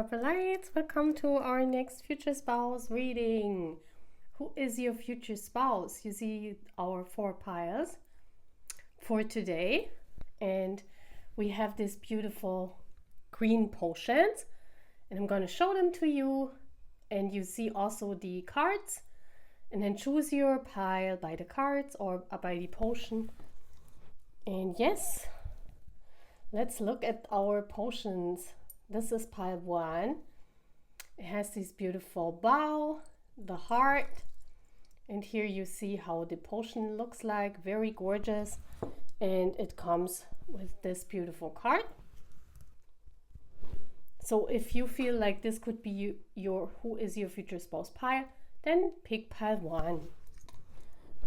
Purple Lights, welcome to our next future spouse reading. Who is your future spouse? You see our 4 piles for today, and we have these beautiful green potions, and I'm going to show them to you, and you see also the cards, and then choose your pile by the cards or by the potion. And yes, let's look at our potions. This is pile 1. It has this beautiful bow, the heart, and here you see how the potion looks like, very gorgeous, and it comes with this beautiful card. So if you feel like this could be your who is your future spouse pile, then pick pile 1.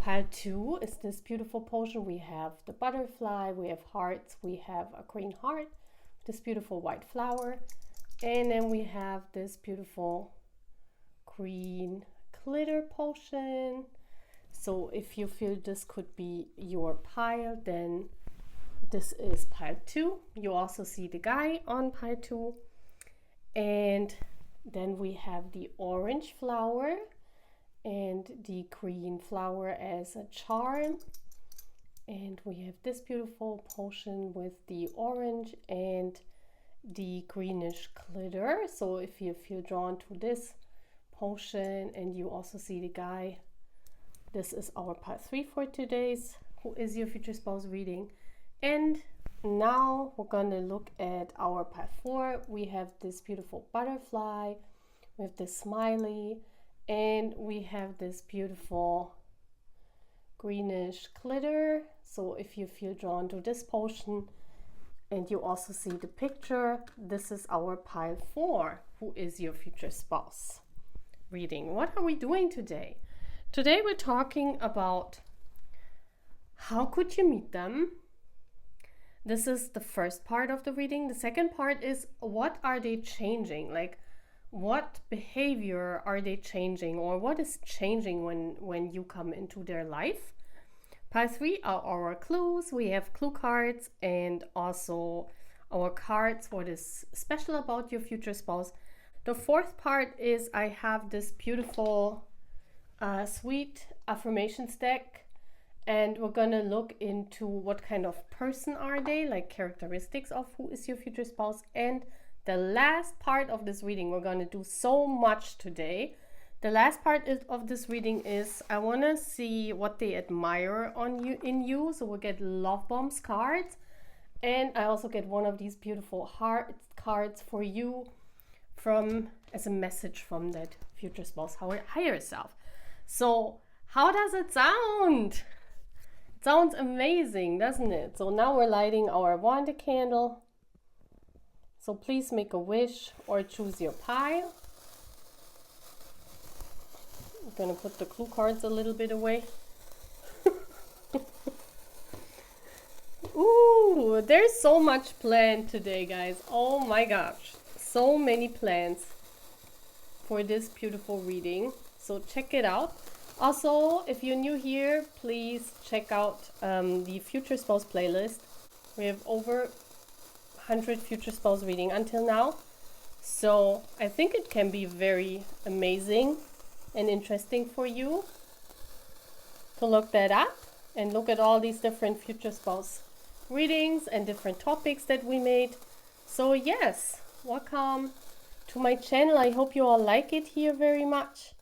Pile 2 is this beautiful potion. We have the butterfly, we have hearts, we have a green heart, this beautiful white flower, and then we have this beautiful green glitter potion. So if you feel this could be your pile, then this is pile 2. You also see the guy on pile 2, and then we have the orange flower and the green flower as a charm, and we have this beautiful potion with the orange and the greenish glitter. So if you feel drawn to this potion and you also see the guy, this is our pile 3 for today's who is your future spouse reading. And now we're going to look at our pile 4. We have this beautiful butterfly with this smiley, and we have this beautiful greenish glitter. So if you feel drawn to this potion and you also see the picture, this is our pile 4, who is your future spouse reading. What are we doing today? Today we're talking about how could you meet them. This is the first part of the reading. The second part is what are they changing? Like, what behavior are they changing, or what is changing when you come into their life? Pile 3 are our clues. We have clue cards and also our cards, what is special about your future spouse. The fourth part is I have this beautiful sweet affirmations deck, and we're gonna look into what kind of person are they, like characteristics of who is your future spouse. And the last part of this reading, we're gonna do so much today. The last part of this reading is I want to see what they admire in you. So we'll get love bombs cards, and I also get one of these beautiful heart cards for you as a message from that future spouse, higher self. So how does it sound? It sounds amazing, doesn't it? So now we're lighting our wanted candle. So please make a wish or choose your pile. I'm gonna put the clue cards a little bit away. Ooh, there's so much planned today, guys. Oh my gosh, so many plans for this beautiful reading. So check it out. Also, if you're new here, please check out the Future Spouse playlist. We have over 100 Future Spouse reading until now. So I think it can be very amazing and interesting for you to look that up and look at all these different future spouse readings and different topics that we made. So yes, welcome to my channel. I hope you all like it here very much,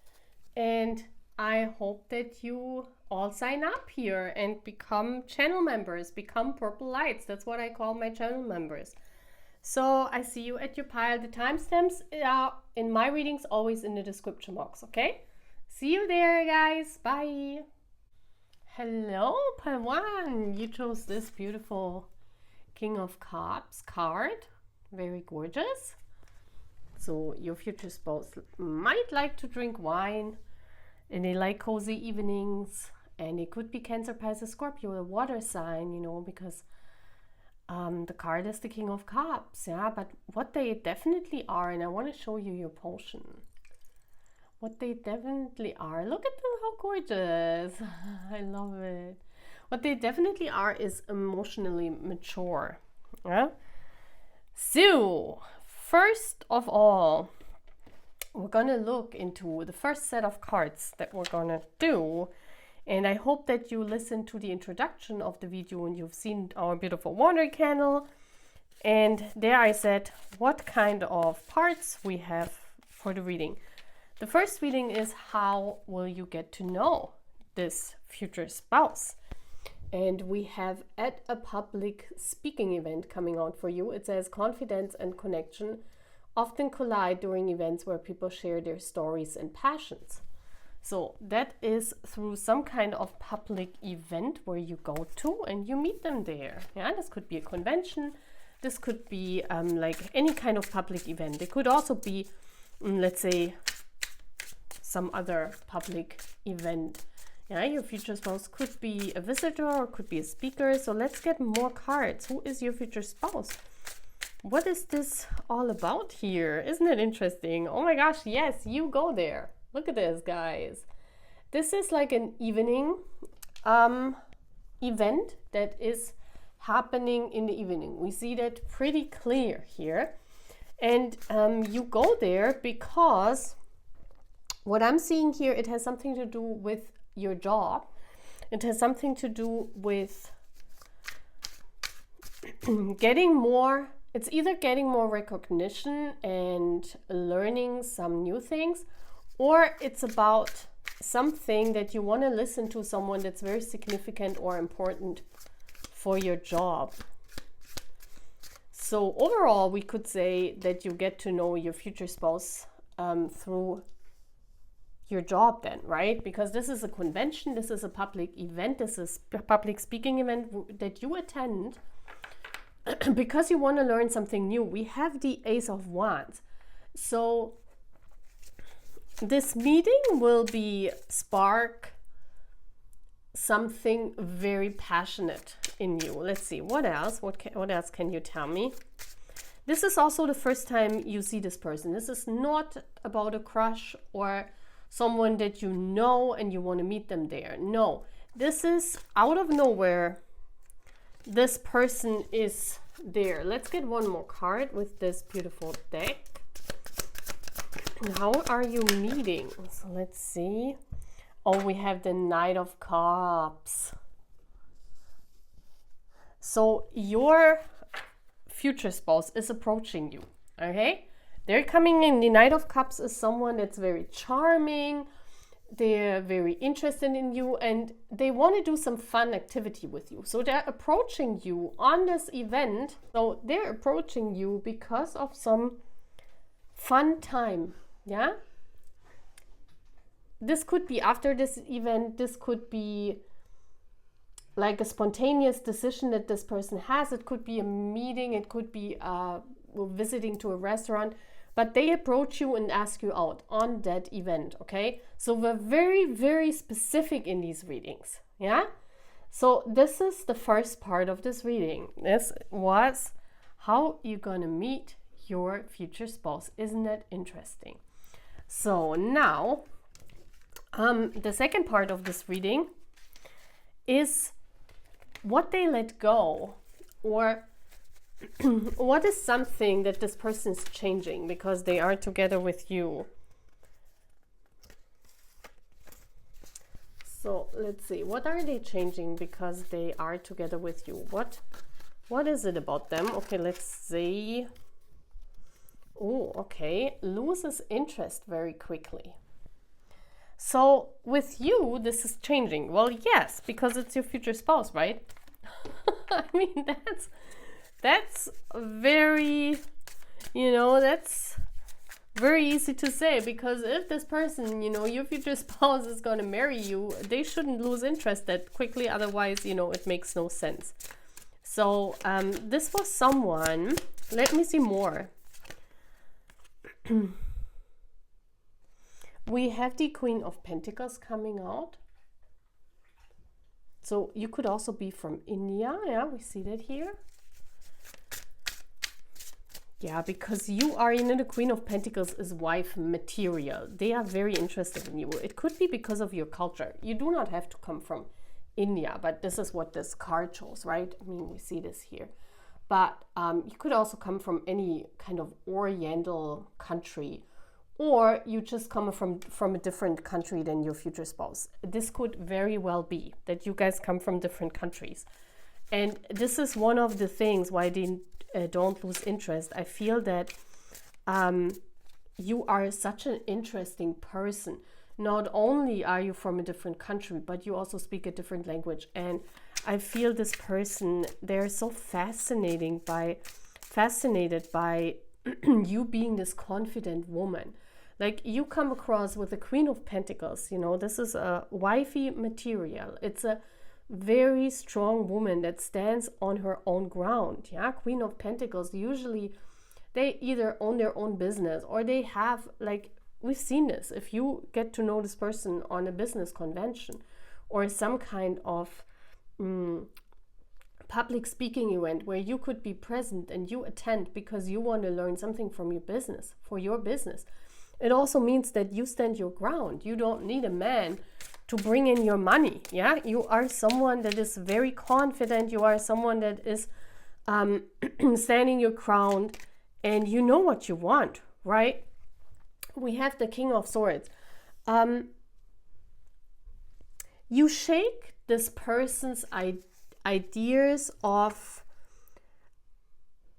and I hope that you all sign up here and become channel members, become Purple Lights. That's what I call my channel members. So I see you at your pile. The timestamps are in my readings always in the description box, okay? See you there, guys. Bye. Hello, pile 1. You chose this beautiful King of Cups card. Very gorgeous. So your future spouse might like to drink wine, and they like cozy evenings, and it could be Cancer, Pisces, Scorpio, a water sign, you know, because the card is the King of Cups, yeah. But what they definitely are, and I want to show you your potion. What they definitely are, look at them, how gorgeous. I love it. What they definitely are is emotionally mature, yeah. So first of all, we're gonna look into the first set of cards that we're gonna do. And I hope that you listened to the introduction of the video and you've seen our beautiful water candle. And there I said what kind of parts we have for the reading. The first reading is how will you get to know this future spouse? And we have at a public speaking event coming out for you. It says confidence and connection often collide during events where people share their stories and passions. So that is through some kind of public event where you go to and you meet them there. Yeah, this could be a convention. This could be like any kind of public event. It could also be, let's say, some other public event. Yeah, your future spouse could be a visitor or could be a speaker. So let's get more cards. Who is your future spouse? What is this all about here? Isn't it interesting? Oh my gosh, yes, you go there. Look at this, guys. This is like an evening event that is happening in the evening. We see that pretty clear here. And you go there because what I'm seeing here, it has something to do with your job. It has something to do with getting more, it's either getting more recognition and learning some new things, or it's about something that you want to listen to someone that's very significant or important for your job. So overall, we could say that you get to know your future spouse through your job then, right? Because this is a convention, this is a public event, this is a public speaking event that you attend because you want to learn something new. We have the Ace of Wands. So this meeting will be spark something very passionate in you. Let's see, what else? What else can you tell me? This is also the first time you see this person. This is not about a crush or someone that you know and you want to meet them there. No, this is out of nowhere. This person is there. Let's get one more card with this beautiful deck. How are you meeting? So let's see. Oh, we have the Knight of Cups. So your future spouse is approaching you, okay? They're coming in. The Knight of Cups is someone that's very charming. They're very interested in you and they want to do some fun activity with you. So they're approaching you on this event. So they're approaching you because of some fun time. Yeah? This could be after this event. This could be like a spontaneous decision that this person has. It could be a meeting. It could be visiting to a restaurant. But they approach you and ask you out on that event, okay? So we're very, very specific in these readings, yeah? So this is the first part of this reading. This was how you're gonna meet your future spouse. Isn't that interesting? So now, the second part of this reading is what they let go, or what is something that this person is changing because they are together with you. So let's see, what are they changing because they are together with you? What is it about them? Okay, let's see. Oh, okay, loses interest very quickly. So with you, this is changing. Well, yes, because it's your future spouse, right? I mean, that's very, that's very easy to say, because if this person, your future spouse is going to marry you, they shouldn't lose interest that quickly. Otherwise, it makes no sense. So this was someone, let me see more. We have the Queen of Pentacles coming out. So you could also be from India. Yeah, we see that here. Yeah, because you are, the Queen of Pentacles is wife material. They are very interested in you. It could be because of your culture. You do not have to come from India, but this is what this card shows, right? I mean, we see this here. but you could also come from any kind of oriental country, or you just come from a different country than your future spouse. This could very well be that you guys come from different countries. And this is one of the things why they don't lose interest. I feel that you are such an interesting person. Not only are you from a different country, but you also speak a different language. And I feel this person, they're so fascinated by you being this confident woman. Like, you come across with the Queen of Pentacles, you know, this is a wifey material. It's a very strong woman that stands on her own ground. Yeah, Queen of Pentacles, usually they either own their own business, or they have, like, we've seen this, if you get to know this person on a business convention or some kind of public speaking event where you could be present and you attend because you want to learn something from your business, for your business. It also means that you stand your ground. You don't need a man to bring in your money. Yeah, you are someone that is very confident. You are someone that is standing your ground, and you know what you want, right? We have the King of Swords. You shake this person's ideas of,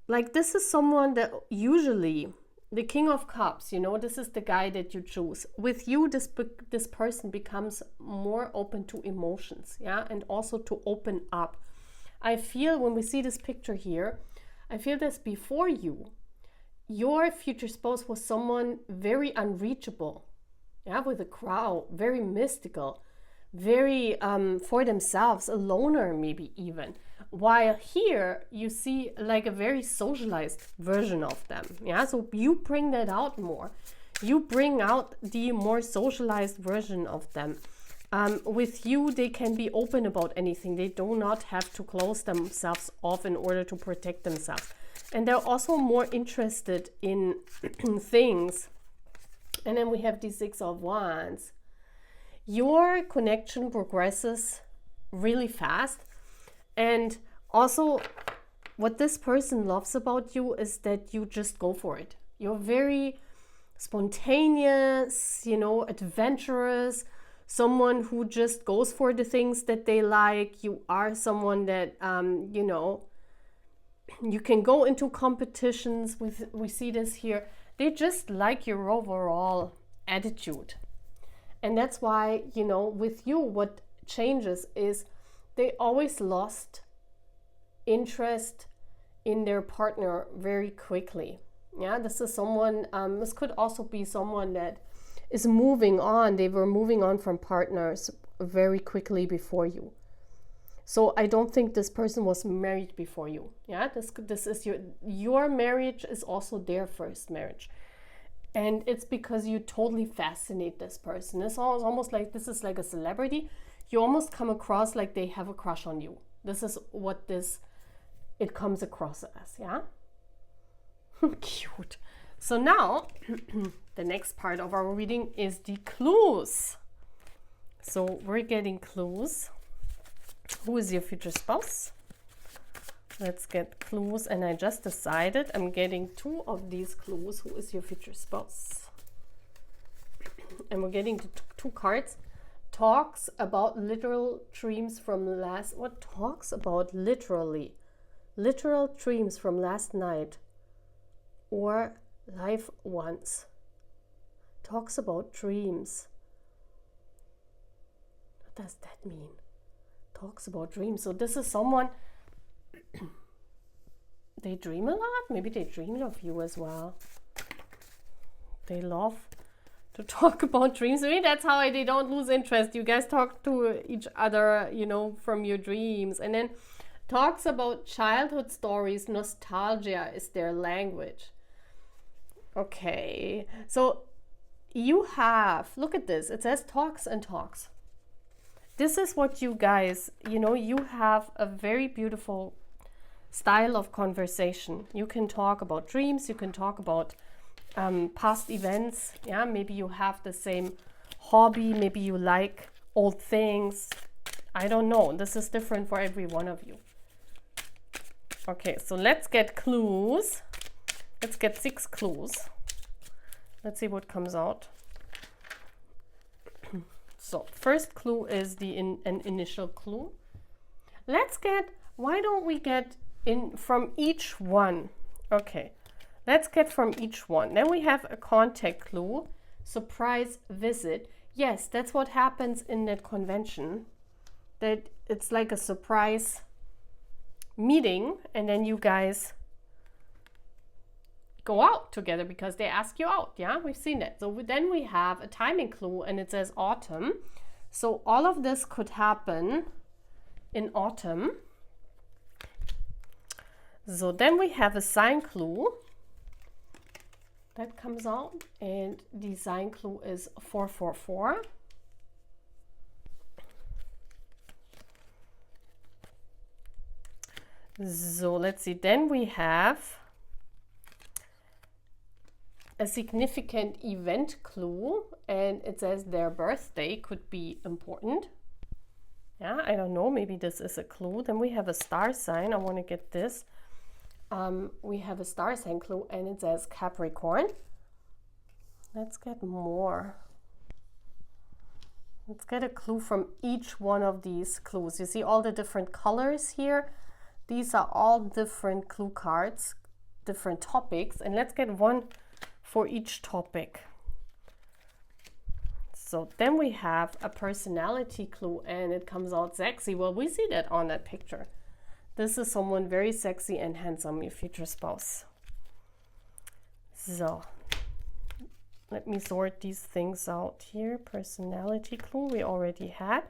like, this is someone that usually, the King of Cups, you know, this is the guy that you choose. With you, this person becomes more open to emotions, yeah, and also to open up. I feel when we see this picture here, I feel that before you, your future spouse was someone very unreachable, yeah, with a crowd, very mystical, very for themselves, a loner maybe even. While here you see like a very socialized version of them. Yeah, so you bring that out more. You bring out the more socialized version of them. With you, they can be open about anything. They do not have to close themselves off in order to protect themselves. And they're also more interested in things. And then we have the Six of Wands. Your connection progresses really fast. And also, what this person loves about you is that you just go for it. You're very spontaneous, you know, adventurous, someone who just goes for the things that they like. You are someone that, you know, you can go into competitions. We see this here. They just like your overall attitude. And that's why, you know, with you, what changes is they always lost interest in their partner very quickly. Yeah, this is someone, this could also be someone that is moving on. They were moving on from partners very quickly before you. So I don't think this person was married before you. Yeah, this is your marriage is also their first marriage. And it's because you totally fascinate this person. It's almost like this is like a celebrity. You almost come across like they have a crush on you. This is what it comes across as, yeah? Cute. So now, the next part of our reading is the clues. So we're getting clues. Who is your future spouse? Let's get clues. And I just decided I'm getting 2 of these clues. Who is your future spouse? And we're getting 2 cards. Talks about literal dreams from last... What talks about literally? Literal dreams from last night. Or life once. Talks about dreams. What does that mean? Talks about dreams. So this is someone... they dream a lot. Maybe they dreamed of you as well. They love to talk about dreams. Maybe that's how they don't lose interest. You guys talk to each other, you know, from your dreams. And then talks about childhood stories. Nostalgia is their language. Okay, so you have, look at this. It says talks and talks. This is what you guys, you know, you have a very beautiful style of conversation. You can talk about dreams. You can talk about past events. Yeah, maybe you have the same hobby. Maybe you like old things. I don't know. This is different for every one of you. Okay, so let's get clues. Let's get 6 clues. Let's see what comes out. So first clue is an initial clue. Let's get, why don't we get in from each one? Okay, let's get from each one. Then we have a contact clue, surprise visit. Yes, that's what happens in that convention. That it's like a surprise meeting, and then you guys go out together because they ask you out. Yeah, we've seen that. So then we have a timing clue, and it says autumn. So all of this could happen in autumn. So then we have a sign clue that comes out, and the sign clue is 444. So let's see, then we have a significant event clue, and it says their birthday could be important. Yeah, I don't know, maybe this is a clue. Then we have a star sign. I want to get this. We have a star sign clue, and it says Capricorn. Let's get more. Let's get a clue from each one of these clues. You see all the different colors here? These are all different clue cards, different topics, and let's get one for each topic. So then we have a personality clue, and it comes out sexy. Well, we see that on that picture. This is someone very sexy and handsome, your future spouse. So let me sort these things out here. Personality clue we already had.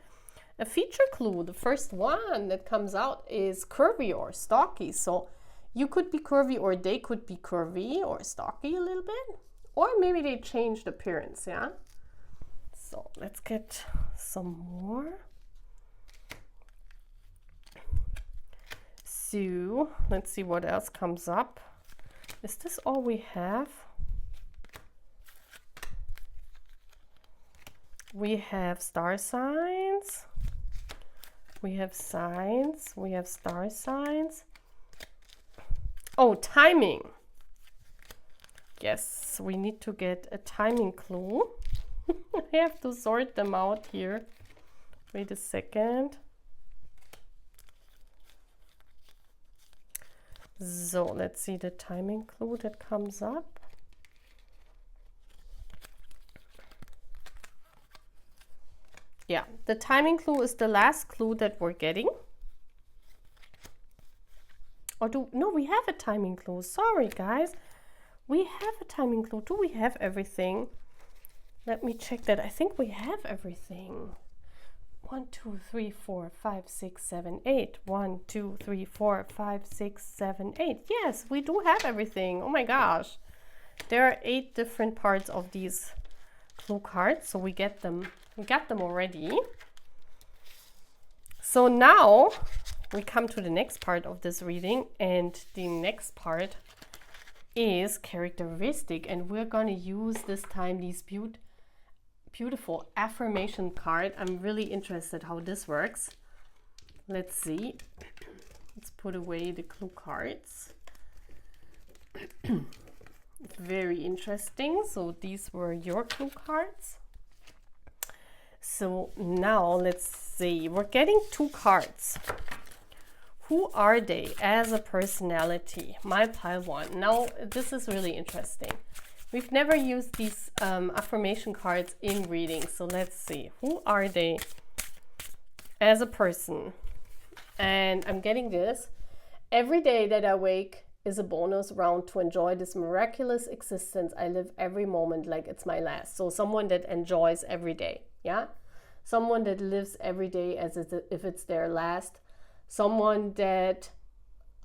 A feature clue, the first one that comes out is curvy or stocky. So you could be curvy, or they could be curvy or stocky a little bit. Or maybe they changed appearance, yeah? So let's get some more. So let's see what else comes up. Is this all we have? We have star signs. We have signs. We have star signs. Oh, timing. Yes, we need to get a timing clue. I have to sort them out here. Wait a second. So let's see the timing clue that comes up. Yeah, the timing clue is the last clue that we're getting. Or no, we have a timing clue. Sorry, guys. We have a timing clue. Do we have everything? Let me check that. I think we have everything. 1, 2, 3, 4, 5, 6, 7, 8. 1, 2, 3, 4, 5, 6, 7, 8. Yes, we do have everything. Oh my gosh. There are 8 different parts of these clue cards. So we get them. We got them already. So now we come to the next part of this reading, and the next part is characteristic, and we're going to use this time these beautiful affirmation card. I'm really interested how this works. Let's see. Let's put away the clue cards. Very interesting. So these were your clue cards. So now let's see, we're getting 2 cards. Who are they as a personality? My pile 1. Now this is really interesting. We've never used these affirmation cards in readings. So let's see, who are they as a person? And I'm getting this. Every day that I wake is a bonus round to enjoy this miraculous existence. I live every moment like it's my last. So someone that enjoys every day. Yeah, someone that lives every day as if it's their last. Someone that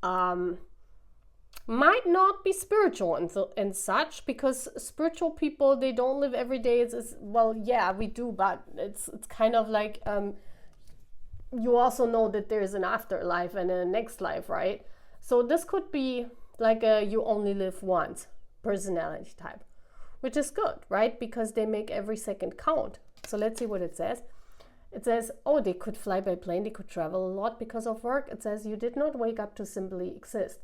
might not be spiritual and such, because spiritual people, they don't live every day. It's well, yeah, we do, but it's kind of like you also know that there's an afterlife and a next life, right? So this could be like a you only live once personality type, which is good, right? Because they make every second count. So let's see what it says. It says, oh, they could fly by plane, they could travel a lot because of work. It says, you did not wake up to simply exist.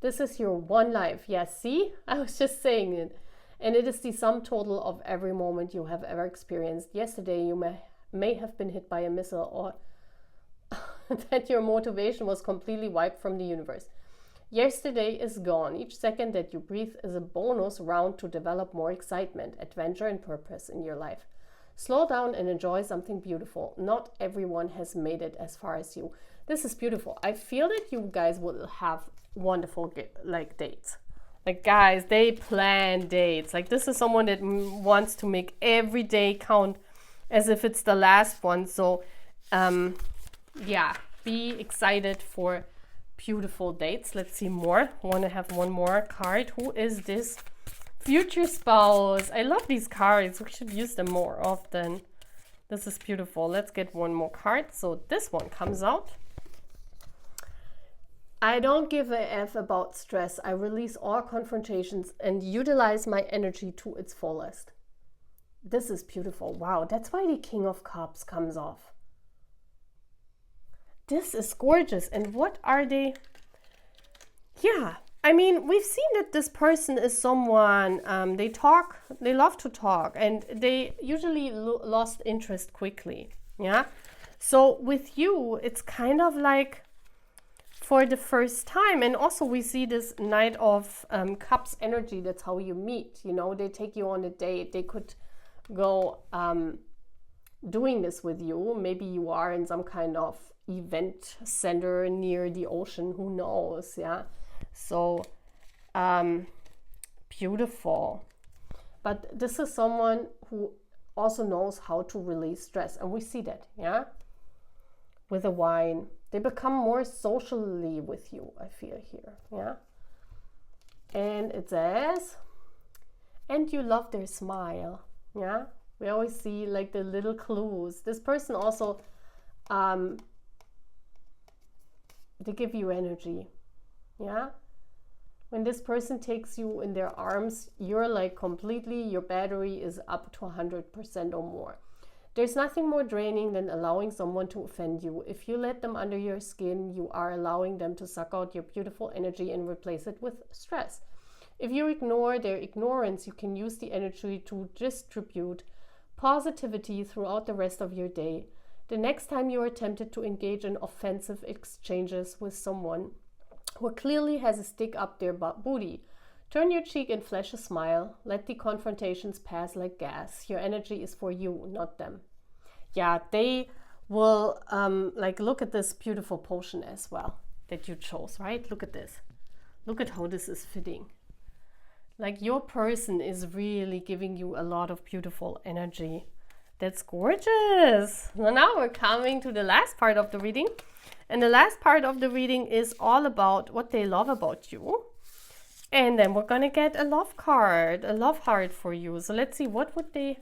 This is your one life. Yes, see? I was just saying it. And it is the sum total of every moment you have ever experienced. Yesterday, you may have been hit by a missile, or that your motivation was completely wiped from the universe. Yesterday is gone. Each second that you breathe is a bonus round to develop more excitement, adventure, and purpose in your life. Slow down and enjoy something beautiful. Not everyone has made it as far as you. This is beautiful. I feel that you guys will have wonderful dates. Like, guys, they plan dates. Like, this is someone that wants to make every day count as if it's the last one. So, yeah, be excited for beautiful dates. Let's see more. I want to have one more card. Who is this future spouse? I love these cards. We should use them more often. This is beautiful. Let's get one more card. So this one comes out. I don't give a F about stress. I release all confrontations and utilize my energy to its fullest. This is beautiful. Wow, that's why the King of Cups comes off. This is gorgeous. And what are they? Yeah, I mean, we've seen that this person is someone, they love to talk, and they usually lost interest quickly. Yeah. So with you, it's kind of like for the first time. And also we see this Knight of Cups energy. That's how you meet. You know, they take you on a date. They could go doing this with you. Maybe you are in some kind of event center near the ocean. Who knows? Yeah. So beautiful. But this is someone who also knows how to release stress. And we see that. Yeah. With a wine. They become more socially with you, I feel here, yeah? And it says, and you love their smile, yeah? We always see like the little clues. This person also, they give you energy, yeah? When this person takes you in their arms, you're like completely, your battery is up to 100% or more. There's nothing more draining than allowing someone to offend you. If you let them under your skin, you are allowing them to suck out your beautiful energy and replace it with stress. If you ignore their ignorance, you can use the energy to distribute positivity throughout the rest of your day. The next time you are tempted to engage in offensive exchanges with someone who clearly has a stick up their booty, turn your cheek and flash a smile. Let the confrontations pass like gas. Your energy is for you, not them. Yeah, they will look at this beautiful potion as well that you chose, right? Look at this. Look at how this is fitting. Like, your person is really giving you a lot of beautiful energy. That's gorgeous. Well, now we're coming to the last part of the reading. And the last part of the reading is all about what they love about you. And then we're going to get a love card, a love heart for you. So let's see, what would they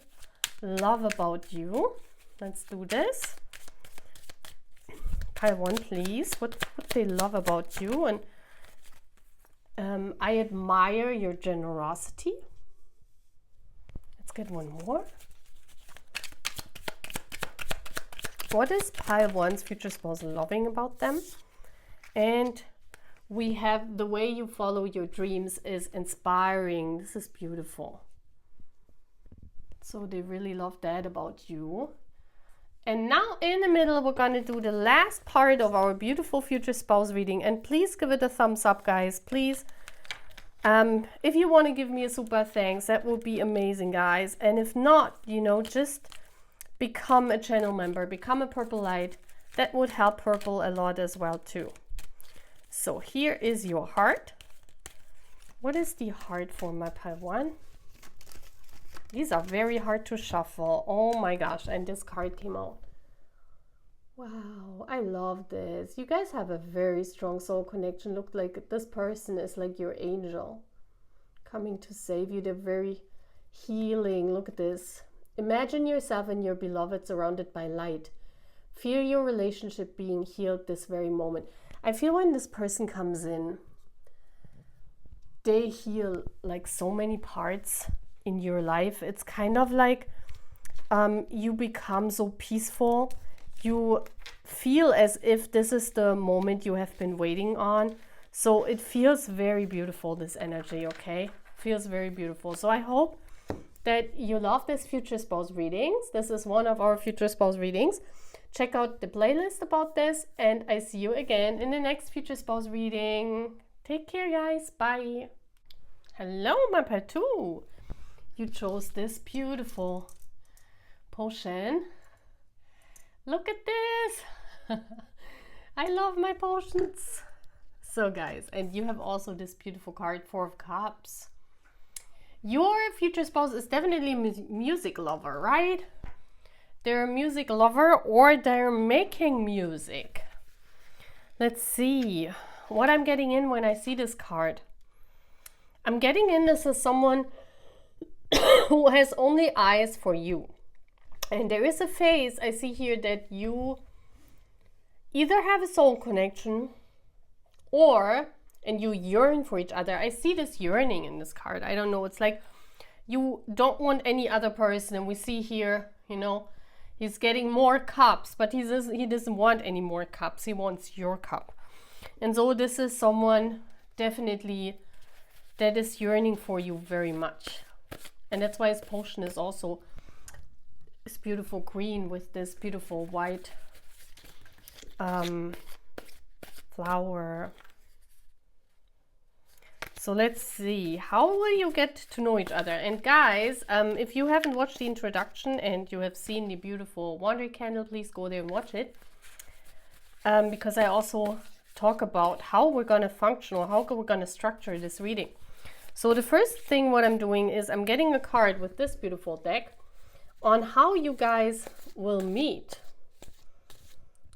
love about you? Let's do this. Pile one, please. What would they love about you? And I admire your generosity. Let's get one more. What is pile one's future spouse loving about them? And we have the way you follow your dreams is inspiring. This is beautiful. So they really love that about you. And now in the middle, we're going to do the last part of our beautiful future spouse reading. And please give it a thumbs up, guys. Please. If you want to give me a super thanks, that would be amazing, guys. And if not, you know, just become a channel member, become a Purple Light. That would help Purple a lot as well, too. So here is your heart. What is the heart for my pile one? These are very hard to shuffle. Oh my gosh, and this card came out. Wow, I love this. You guys have a very strong soul connection. Look, like this person is like your angel coming to save you. They're very healing. Look at this. Imagine yourself and your beloved surrounded by light. Feel your relationship being healed this very moment. I feel when this person comes in, they heal like so many parts in your life. It's kind of like you become so peaceful you feel as if this is the moment you have been waiting on. So it feels very beautiful, this energy, okay? Feels very beautiful. So I hope that you love this future spouse readings. This is one of our future spouse readings. Check out the playlist about this, and I see you again in the next future spouse reading. Take care, guys. Bye. Hello, my pile 2. You chose this beautiful potion. Look at this. I love my potions. So guys, and you have also this beautiful card, 4 of Cups. Your future spouse is definitely a music lover, right? They're a music lover, or they're making music. Let's see what I'm getting in when I see this card. I'm getting in this as someone who has only eyes for you. And there is a phase I see here that you either have a soul connection and you yearn for each other. I see this yearning in this card. I don't know. It's like you don't want any other person. And we see here, you know, he's getting more cups, but he doesn't want any more cups. He wants your cup. And so this is someone definitely that is yearning for you very much. And that's why his potion is also this beautiful green with this beautiful white flower. So let's see, how will you get to know each other? And guys, if you haven't watched the introduction and you have seen the beautiful Wandering Candle, please go there and watch it. Because I also talk about how we're going to function, or how we're going to structure this reading. So the first thing what I'm doing is I'm getting a card with this beautiful deck on how you guys will meet.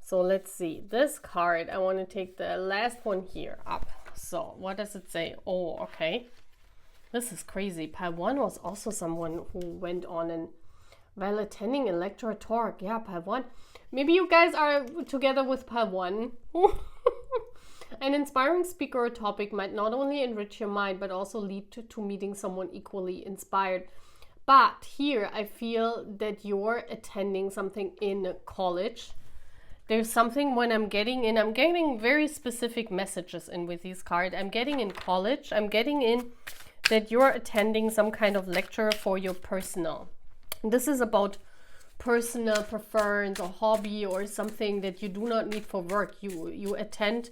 So let's see, this card, I want to take the last one here up. So what does it say? Oh, okay. This is crazy. Pile 1 was also someone who went on and while attending a lecture talk. Yeah, Pile 1. Maybe you guys are together with Pile 1. An inspiring speaker or topic might not only enrich your mind, but also lead to meeting someone equally inspired. But here I feel that you're attending something in college. There's something when I'm getting very specific messages in with these cards. I'm getting in college. I'm getting in that you're attending some kind of lecture for your personal. This is about personal preference or hobby or something that you do not need for work. You attend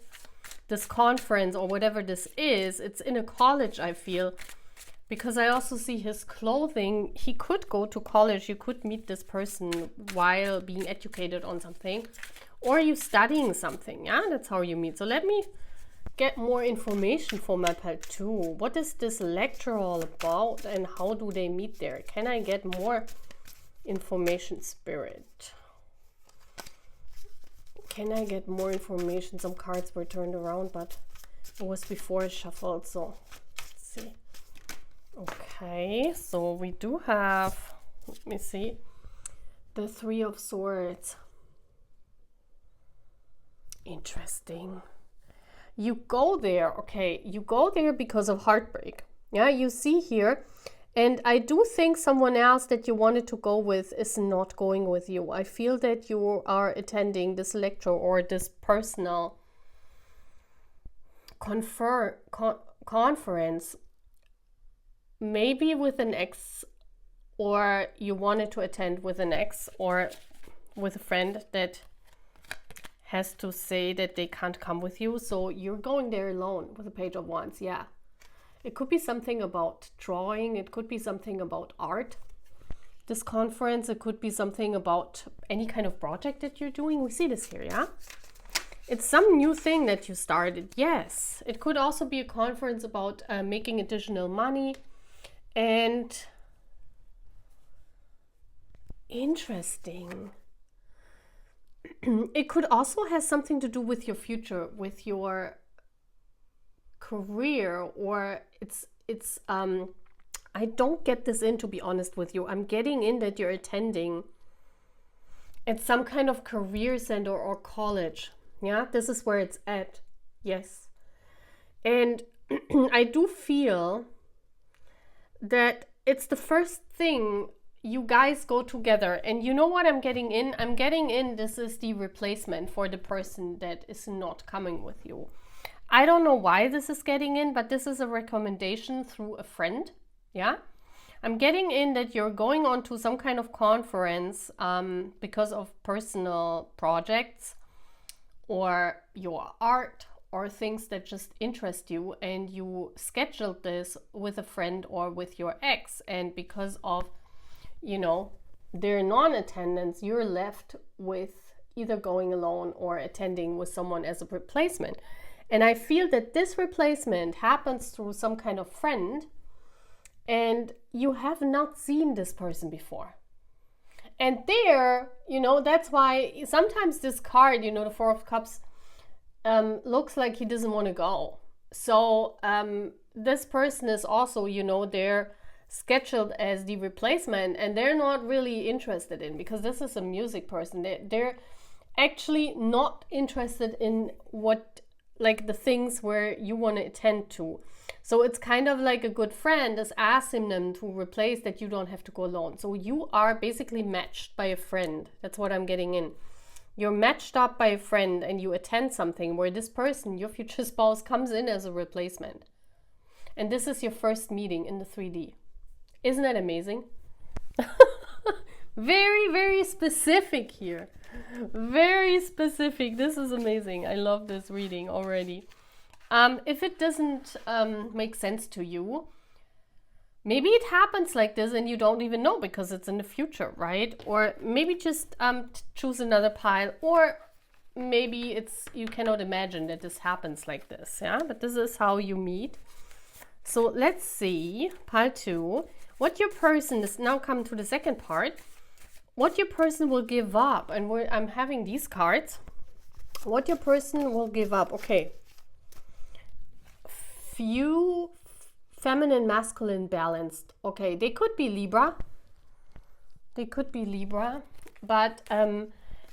this conference or whatever this is. It's in a college, I feel. Because I also see his clothing. He could go to college. You could meet this person while being educated on something. Or you studying something. Yeah, that's how you meet. So let me get more information for my pile 2. What is this lecture all about and how do they meet there? Can I get more information, Spirit? Can I get more information? Some cards were turned around, but it was before I shuffled. So let's see. Okay, so we do have, let me see, the 3 of Swords. Interesting. You go there, okay, you go there because of heartbreak. Yeah, you see here, and I do think someone else that you wanted to go with is not going with you. I feel that you are attending this lecture or this personal conference, maybe with an ex, or you wanted to attend with an ex or with a friend that has to say that they can't come with you. So you're going there alone with a Page of Wands. Yeah. It could be something about drawing. It could be something about art. This conference, it could be something about any kind of project that you're doing. We see this here, yeah? It's some new thing that you started. Yes. It could also be a conference about making additional money. And interesting. It could also have something to do with your future, with your career, or it's I don't get this in, to be honest with you. I'm getting in that you're attending at some kind of career center or college. Yeah, this is where it's at. Yes. And I do feel that it's the first thing you guys go together. And you know what I'm getting in? I'm getting in, this is the replacement for the person that is not coming with you. I don't know why this is getting in, but this is a recommendation through a friend. Yeah, I'm getting in that you're going on to some kind of conference because of personal projects or your art or things that just interest you, and you scheduled this with a friend or with your ex, and because of, you know, their non-attendance, you're left with either going alone or attending with someone as a replacement. And I feel that this replacement happens through some kind of friend, and you have not seen this person before. And there, you know, that's why sometimes this card, you know, the Four of Cups, looks like he doesn't want to go. So this person is also, you know, they're scheduled as the replacement, and they're not really interested in, because this is a music person. They're actually not interested in what, like the things where you want to attend to. So it's kind of like a good friend is asking them to replace that you don't have to go alone. So you are basically matched by a friend. That's what I'm getting in. You're matched up by a friend and you attend something where this person, your future spouse, comes in as a replacement. And this is your first meeting in the 3D. Isn't that amazing? Very, very specific here. Very specific. This is amazing. I love this reading already. If it doesn't make sense to you, maybe it happens like this and you don't even know because it's in the future, right? Or maybe just choose another pile, or maybe it's you cannot imagine that this happens like this, yeah? But this is how you meet. So let's see, pile 2, what your person is now come to the second part. What your person will give up, and I'm having these cards. What your person will give up, okay. Few feminine, masculine balanced. Okay, they could be Libra. They could be Libra, but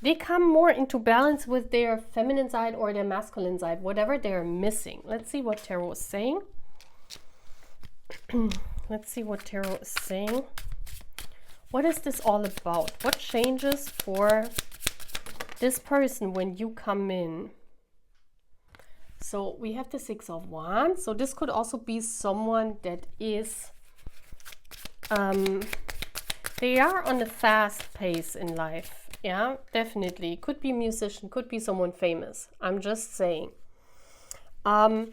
they come more into balance with their feminine side or their masculine side, whatever they're missing. Let's see what Tarot is saying. Let's see what Tarot is saying. What is this all about? What changes for this person when you come in? So we have the Six of Wands. So this could also be someone that is, they are on a fast pace in life. Yeah, definitely. Could be a musician, could be someone famous. I'm just saying. Let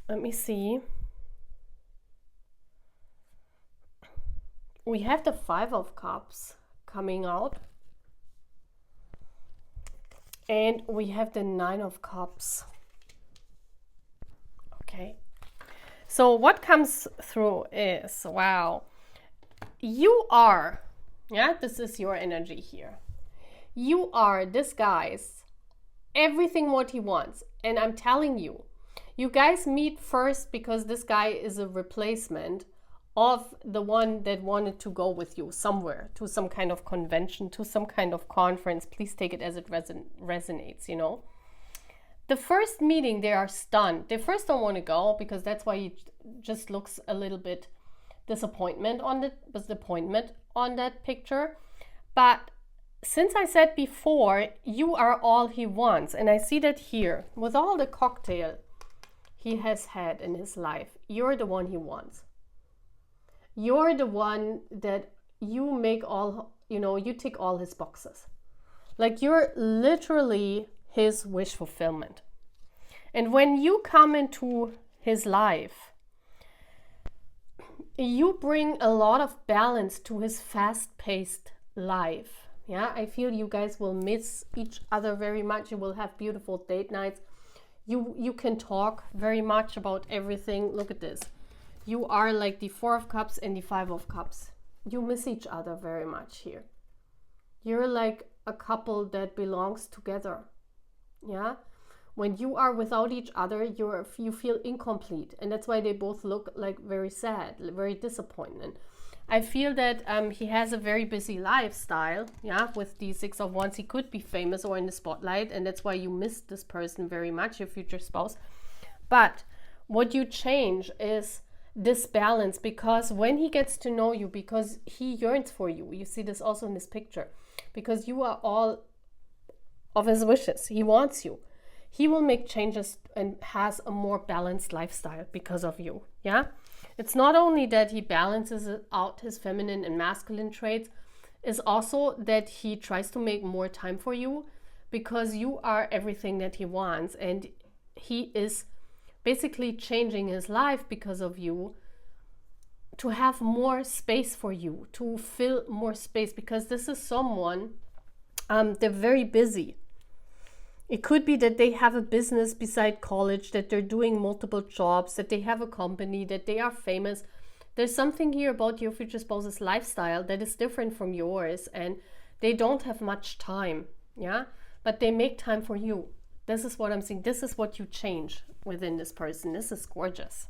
me see. We have the Five of Cups coming out. And we have the Nine of Cups. Okay. So what comes through is, wow, you are, yeah, this is your energy here. You are this guy's everything what he wants. And I'm telling you, you guys meet first because this guy is a replacement of the one that wanted to go with you somewhere, to some kind of convention, to some kind of conference. Please take it as it resonates, you know. The first meeting, they are stunned. They first don't want to go because that's why he just looks a little bit disappointment on that picture. But since I said before, you are all he wants. And I see that here with all the cocktail he has had in his life. You're the one he wants. You're the one that you make all, you know, you tick all his boxes. Like you're literally his wish fulfillment. And when you come into his life, you bring a lot of balance to his fast-paced life. Yeah, I feel you guys will miss each other very much. You will have beautiful date nights. You can talk very much about everything. Look at this. You are like the Four of Cups and the Five of Cups. You miss each other very much here. You're like a couple that belongs together. Yeah? When you are without each other, you feel incomplete. And that's why they both look like very sad, very disappointed. I feel that he has a very busy lifestyle. Yeah, with the Six of Wands, he could be famous or in the spotlight. And that's why you miss this person very much, your future spouse. But what you change is this balance, because when he gets to know you, because he yearns for you, you see this also in this picture, because you are all of his wishes, he wants you, he will make changes and has a more balanced lifestyle because of you. Yeah, it's not only that he balances out his feminine and masculine traits, it's also that he tries to make more time for you, because you are everything that he wants, and he is basically changing his life because of you, to have more space for you, to fill more space, because this is someone, they're very busy. It could be that they have a business beside college, that they're doing multiple jobs, that they have a company, that they are famous. There's something here about your future spouse's lifestyle that is different from yours, and they don't have much time, yeah? But they make time for you. This is what I'm saying. This is what you change within this person. This is gorgeous.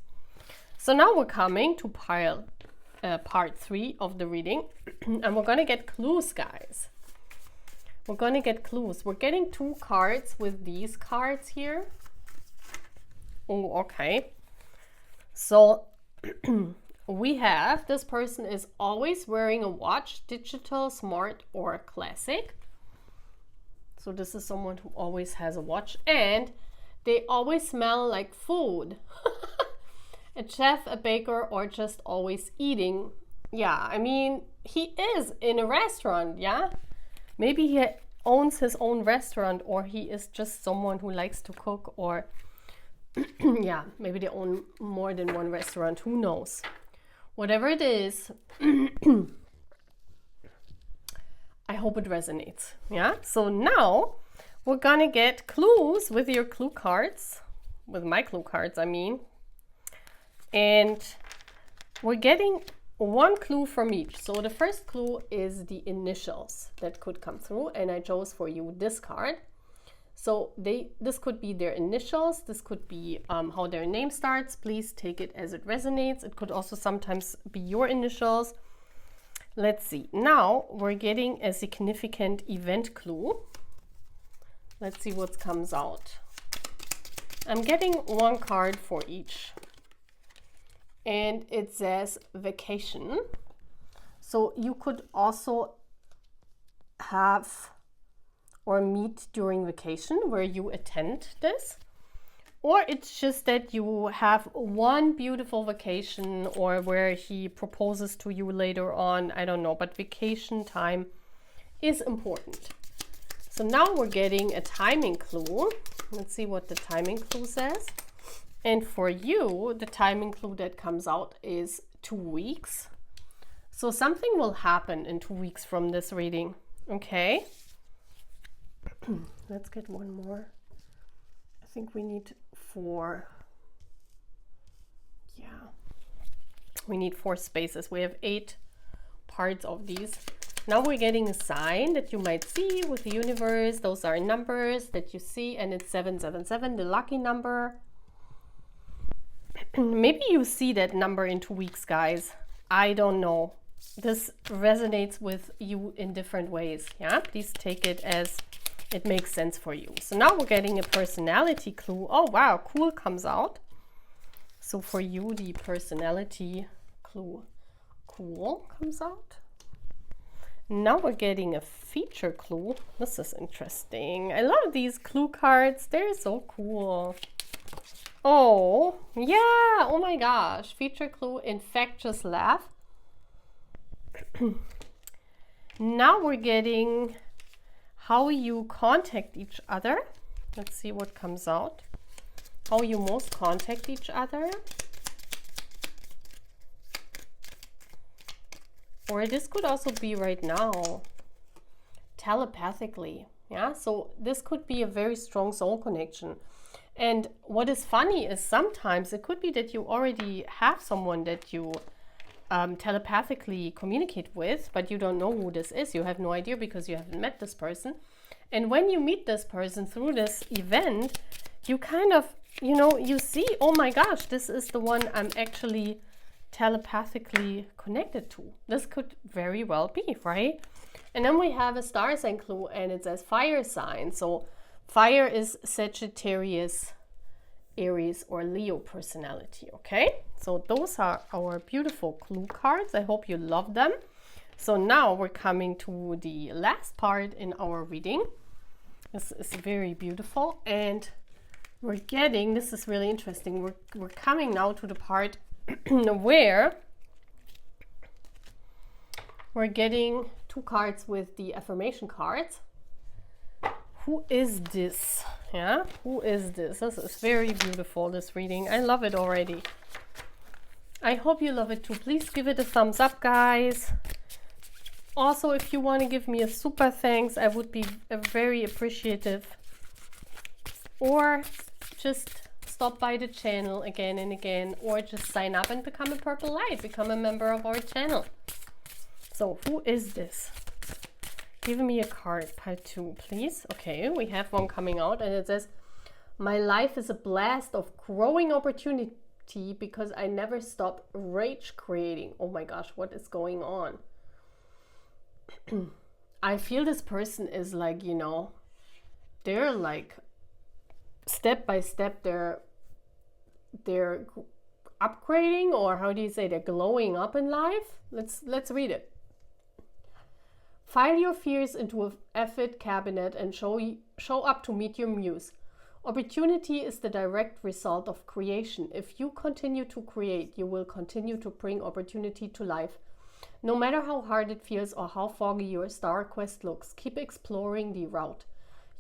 So now we're coming to part 3 of the reading, and we're going to get clues, guys. We're going to get clues. We're getting 2 cards with these cards here. Oh, okay. So we have, this person is always wearing a watch, digital, smart, or classic. So this is someone who always has a watch, and they always smell like food. A chef, a baker, or just always eating. Yeah, I mean, he is in a restaurant, yeah? Maybe he owns his own restaurant, or he is just someone who likes to cook, or yeah, maybe they own more than one restaurant, who knows? Whatever it is, I hope it resonates, yeah? So now we're gonna get clues with your clue cards, with my clue cards, I mean. And we're getting 1 clue from each. So the first clue is the initials that could come through, and I chose for you this card. So this could be their initials, this could be how their name starts. Please take it as it resonates. It could also sometimes be your initials. Let's see. Now we're getting a significant event clue. Let's see what comes out. I'm getting 1 card for each. And it says vacation. So you could also have or meet during vacation where you attend this. Or it's just that you have one beautiful vacation, or where he proposes to you later on. I don't know, but vacation time is important. So now we're getting a timing clue. Let's see what the timing clue says. And for you, the timing clue that comes out is 2 weeks. So something will happen in 2 weeks from this reading. Okay. Let's get 1 more. I think we need 4. Yeah. We need 4 spaces. We have 8 parts of these. Now we're getting a sign that you might see with the universe. Those are numbers that you see, and it's 777, the lucky number. Maybe you see that number in 2 weeks, guys. I don't know. This resonates with you in different ways. Yeah, please take it as it makes sense for you. So now we're getting a personality clue. Oh wow, cool comes out. So for you, the personality clue cool comes out. Now we're getting a feature clue. This is interesting. I love these clue cards. They're so cool. Oh, yeah. Oh my gosh. Feature clue, infectious laugh. Now we're getting how you contact each other. Let's see what comes out. How you most contact each other. Or this could also be right now, telepathically. Yeah, so this could be a very strong soul connection. And what is funny is sometimes it could be that you already have someone that you telepathically communicate with, but you don't know who this is. You have no idea because you haven't met this person. And when you meet this person through this event, you kind of, you know, you see, oh my gosh, this is the one I'm actually telepathically connected to. This could very well be, right? And then we have a star sign clue, and it says fire sign. So fire is Sagittarius Aries or Leo personality, okay? So those are our beautiful clue cards. I hope you love them. So now we're coming to the last part in our reading. This is very beautiful, and we're getting, this is really interesting, we're coming now to the part where we're getting 2 cards with the affirmation cards. Who is this? Yeah, who is this? This is very beautiful, this reading. I love it already. I hope you love it too. Please give it a thumbs up, guys. Also, if you want to give me a super thanks, I would be very appreciative. Or just stop by the channel again and again, or just sign up and become a purple light, become a member of our channel. So who is this? Give me a card, part 2, please. Okay, we have one coming out, and it says, my life is a blast of growing opportunity because I never stop rage creating. Oh my gosh, what is going on? I feel this person is like, you know, they're like step by step, they're upgrading, or how do you say, they're glowing up in life. Let's read it. File your fears into an effort cabinet and show up to meet your muse. Opportunity is the direct result of creation. If you continue to create, you will continue to bring opportunity to life. No matter how hard it feels or how foggy your star quest looks, keep exploring the route.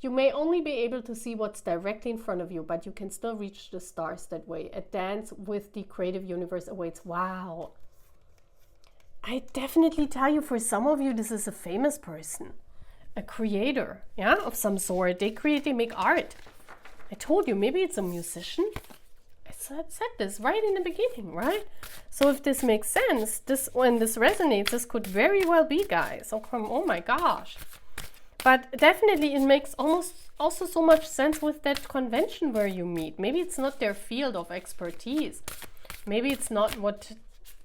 You may only be able to see what's directly in front of you, but you can still reach the stars that way. A dance with the creative universe awaits. Wow. I definitely tell you, for some of you, this is a famous person, a creator, yeah, of some sort. They create, they make art. I told you, maybe it's a musician. I said this right in the beginning, right? So if this makes sense, when this resonates, this could very well be, guys. Oh my gosh. But definitely it makes almost also so much sense with that convention where you meet. Maybe it's not their field of expertise. Maybe it's not what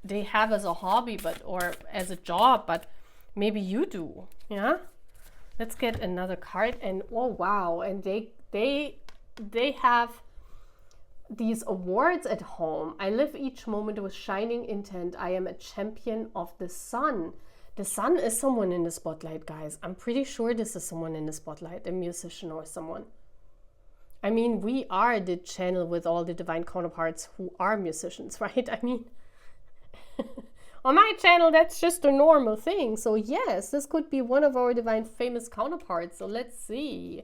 they have as a hobby, or as a job, but maybe you do. Yeah, let's get another card. And oh wow, and they have these awards at home. I live each moment with shining intent. I am a champion of the sun. The sun is someone in the spotlight, guys. I'm pretty sure this is someone in the spotlight, a musician or someone. I mean, we are the channel with all the divine counterparts who are musicians, right? I mean, on my channel, that's just a normal thing. So yes, this could be one of our divine famous counterparts. So let's see.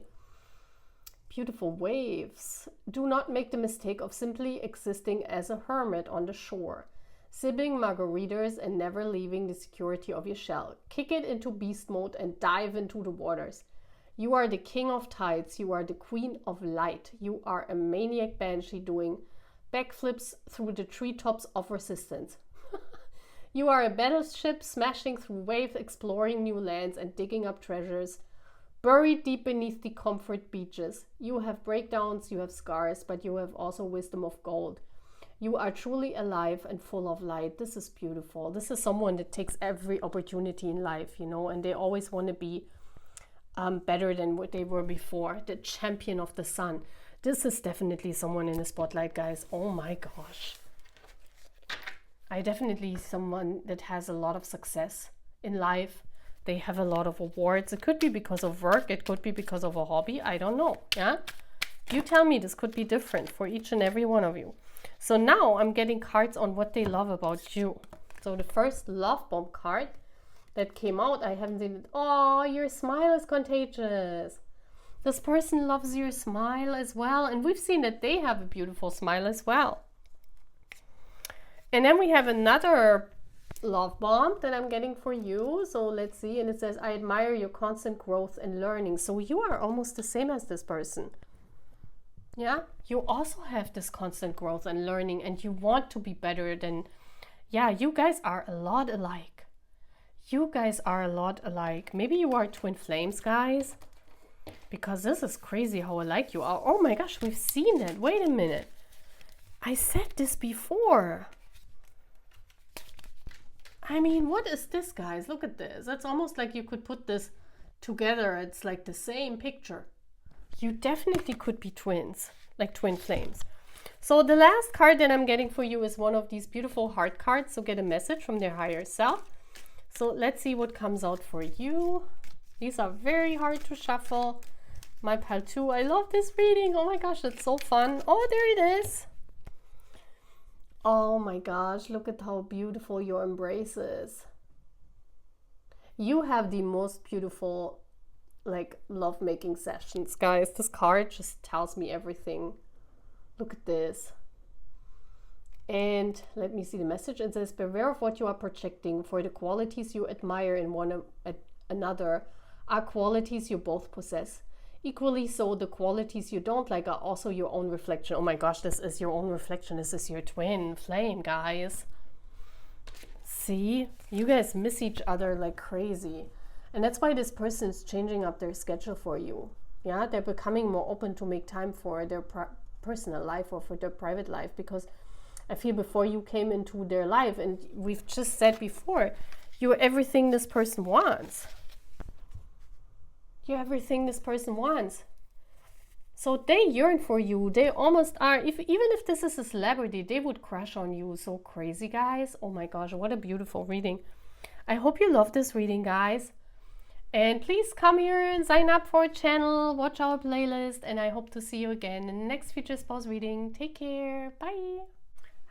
Beautiful waves. Do not make the mistake of simply existing as a hermit on the shore, sipping margaritas and never leaving the security of your shell. Kick it into beast mode and dive into the waters. You are the king of tides. You are the queen of light. You are a maniac banshee doing backflips through the treetops of resistance. You are a battleship smashing through waves, exploring new lands and digging up treasures buried deep beneath the comfort beaches. You have breakdowns, you have scars, but you have also wisdom of gold. You are truly alive and full of light. This is beautiful. This is someone that takes every opportunity in life, you know, and they always want to be better than what they were before. The champion of the sun. This is definitely someone in the spotlight, guys. Oh my gosh. I definitely someone that has a lot of success in life. They have a lot of awards. It could be because of work. It could be because of a hobby. I don't know. Yeah. You tell me. This could be different for each and every one of you. So now I'm getting cards on what they love about you. So the first love bomb card that came out, I haven't seen it. Oh, your smile is contagious. This person loves your smile as well. And we've seen that they have a beautiful smile as well. And then we have another love bomb that I'm getting for you. So let's see. And it says, I admire your constant growth and learning. So you are almost the same as this person. Yeah, you also have this constant growth and learning, and you want to be better than, yeah, you guys are a lot alike. You guys are a lot alike. Maybe you are twin flames, guys, because this is crazy how alike you are. Oh my gosh, we've seen that. Wait a minute. I said this before. I mean, what is this, guys? Look at this. It's almost like you could put this together. It's like the same picture. You definitely could be twins, like twin flames. So the last card that I'm getting for you is one of these beautiful heart cards. So get a message from their higher self. So let's see what comes out for you. These are very hard to shuffle. My pal 2, I love this reading. Oh my gosh, it's so fun. Oh, there it is. Oh my gosh, look at how beautiful your embrace is. You have the most beautiful, like, love-making sessions, guys. This card just tells me everything. Look at this. And let me see the message. It says, beware of what you are projecting, for the qualities you admire in one another are qualities you both possess. Equally so, the qualities you don't like are also your own reflection. Oh my gosh, this is your own reflection. This is your twin flame, guys. See, you guys miss each other like crazy. And that's why this person is changing up their schedule for you. Yeah, they're becoming more open to make time for their personal life or for their private life, because I feel before you came into their life, and we've just said before, you're everything this person wants. You're everything this person wants. So they yearn for you. They almost are. Even if this is a celebrity, they would crush on you. So crazy, guys. Oh my gosh, what a beautiful reading. I hope you love this reading, guys. And please come here and sign up for our channel, watch our playlist, and I hope to see you again in the next Future Spouse reading. Take care. Bye.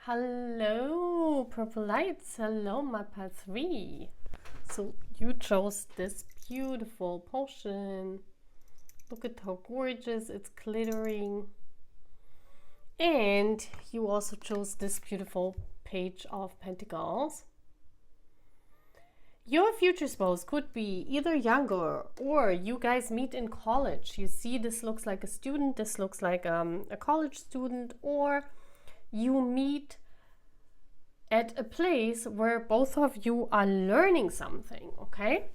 Hello, Purple Lights. Hello, Mappa 3. So you chose this beautiful potion. Look at how gorgeous it's glittering. And you also chose this beautiful Page of Pentacles. Your future spouse could be either younger, or you guys meet in college. You see, this looks like a student, this looks like a college student, or you meet at a place where both of you are learning something, okay?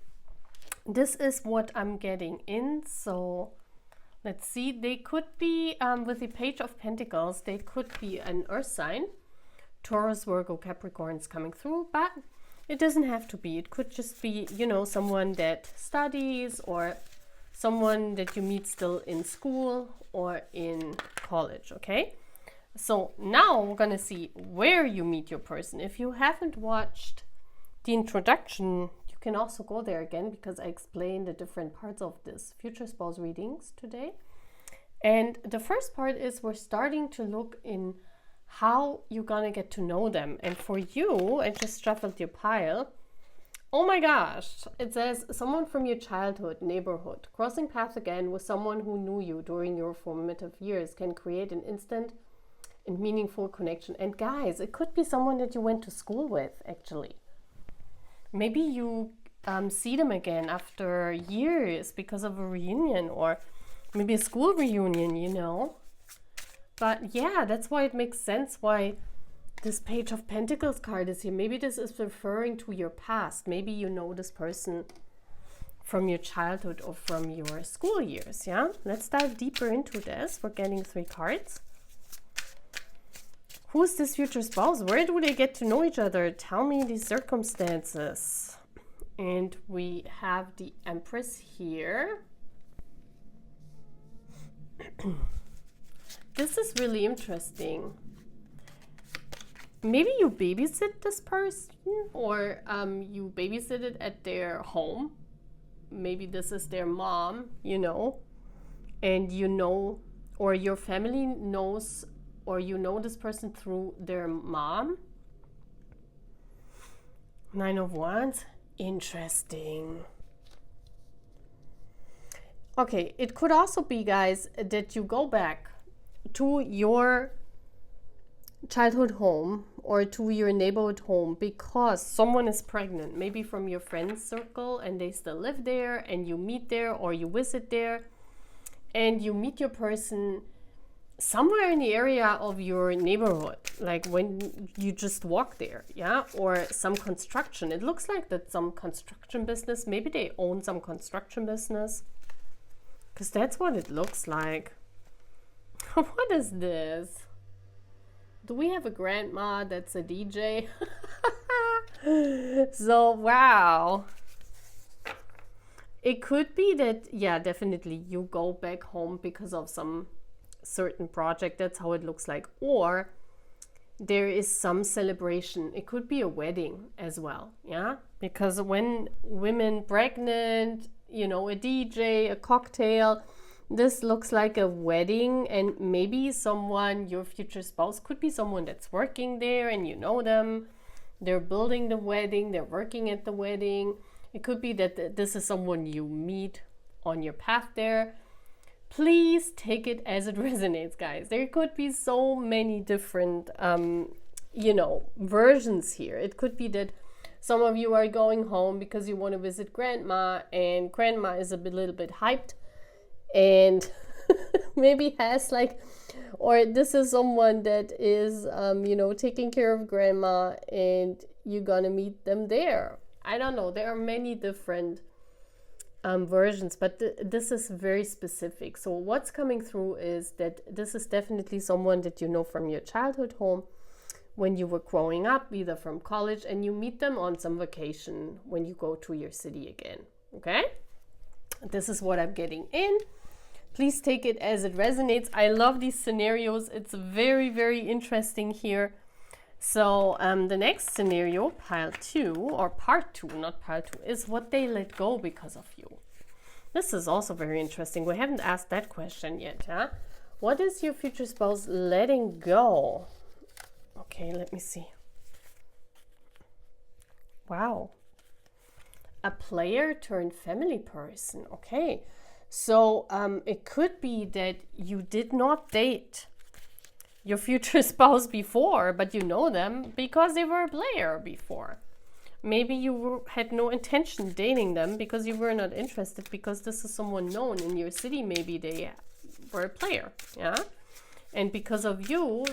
This is what I'm getting in. So let's see, they could be, with the Page of Pentacles, they could be an earth sign. Taurus, Virgo, Capricorns coming through, but it doesn't have to be. It could just be, you know, someone that studies, or someone that you meet still in school or in college, okay? So now we're gonna see where you meet your person. If you haven't watched the introduction, you can also go there again, because I explained the different parts of this Future Spouse readings today. And the first part is we're starting to look in how you're gonna get to know them. And for you, I just shuffled your pile. Oh my gosh, it says someone from your childhood, neighborhood. Crossing paths again with someone who knew you during your formative years can create an instant and meaningful connection. And guys, it could be someone that you went to school with, actually. Maybe you see them again after years because of a reunion, or maybe a school reunion, you know. But yeah, that's why it makes sense why this Page of Pentacles card is here. Maybe this is referring to your past. Maybe you know this person from your childhood or from your school years, yeah? Let's dive deeper into this. We're getting 3 cards. Who's this future spouse? Where do they get to know each other? Tell me the circumstances. And we have the Empress here. This is really interesting. Maybe you babysit this person, or you babysitted at their home. Maybe this is their mom, you know, and you know, or your family knows, or you know this person through their mom. 9 of Wands. Interesting. Okay, it could also be, guys, that you go back to your childhood home or to your neighborhood home because someone is pregnant, maybe from your friend's circle, and they still live there, and you meet there or you visit there, and you meet your person somewhere in the area of your neighborhood, like when you just walk there, yeah, or some construction. It looks like that some construction business, maybe they own some construction business, because that's what it looks like. What is this? Do we have a grandma that's a DJ? So, wow. It could be that, yeah, definitely you go back home because of some certain project. That's how it looks like. Or there is some celebration. It could be a wedding as well, yeah? Because when women pregnant, you know, a DJ, a cocktail, this looks like a wedding, and maybe someone, your future spouse, could be someone that's working there and you know them. They're building the wedding, they're working at the wedding. It could be that this is someone you meet on your path there. Please take it as it resonates, guys. There could be so many different, you know, versions here. It could be that some of you are going home because you want to visit grandma, and grandma is a little bit hyped and maybe has like, or this is someone that is, you know, taking care of grandma and you're gonna meet them there. I don't know. There are many different versions, but this is very specific. So what's coming through is that this is definitely someone that you know from your childhood home when you were growing up, either from college, and you meet them on some vacation when you go to your city again. Okay, this is what I'm getting in. Please take it as it resonates. I love these scenarios. It's very, very interesting here. So the next scenario, pile 2, or part 2, not pile 2, is what they let go because of you. This is also very interesting. We haven't asked that question yet, huh? What is your future spouse letting go? Okay, let me see. Wow. A player turned family person. Okay. So it could be that you did not date your future spouse before, but you know them because they were a player before. Maybe you had no intention dating them because you were not interested, because this is someone known in your city. Maybe they were a player, yeah? And because of you,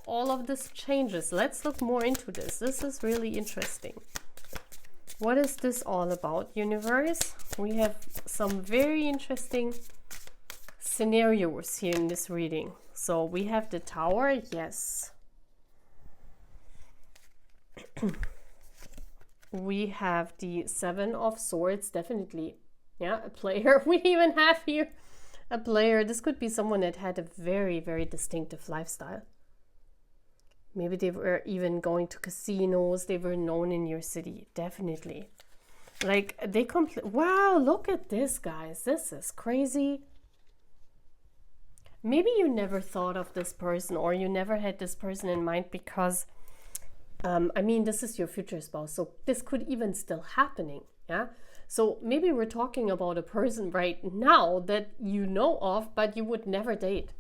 all of this changes. Let's look more into this. This is really interesting. What is this all about, universe? We have some very interesting scenarios here in this reading. So we have the Tower, yes. We have the Seven of Swords, definitely. Yeah, a player. We even have here a player. This could be someone that had a very, very distinctive lifestyle. Maybe they were even going to casinos. They were known in your city, definitely. Like, they wow, look at this, guys. This is crazy. Maybe you never thought of this person, or you never had this person in mind because, I mean, this is your future spouse. So this could even still happening, yeah? So maybe we're talking about a person right now that you know of, but you would never date.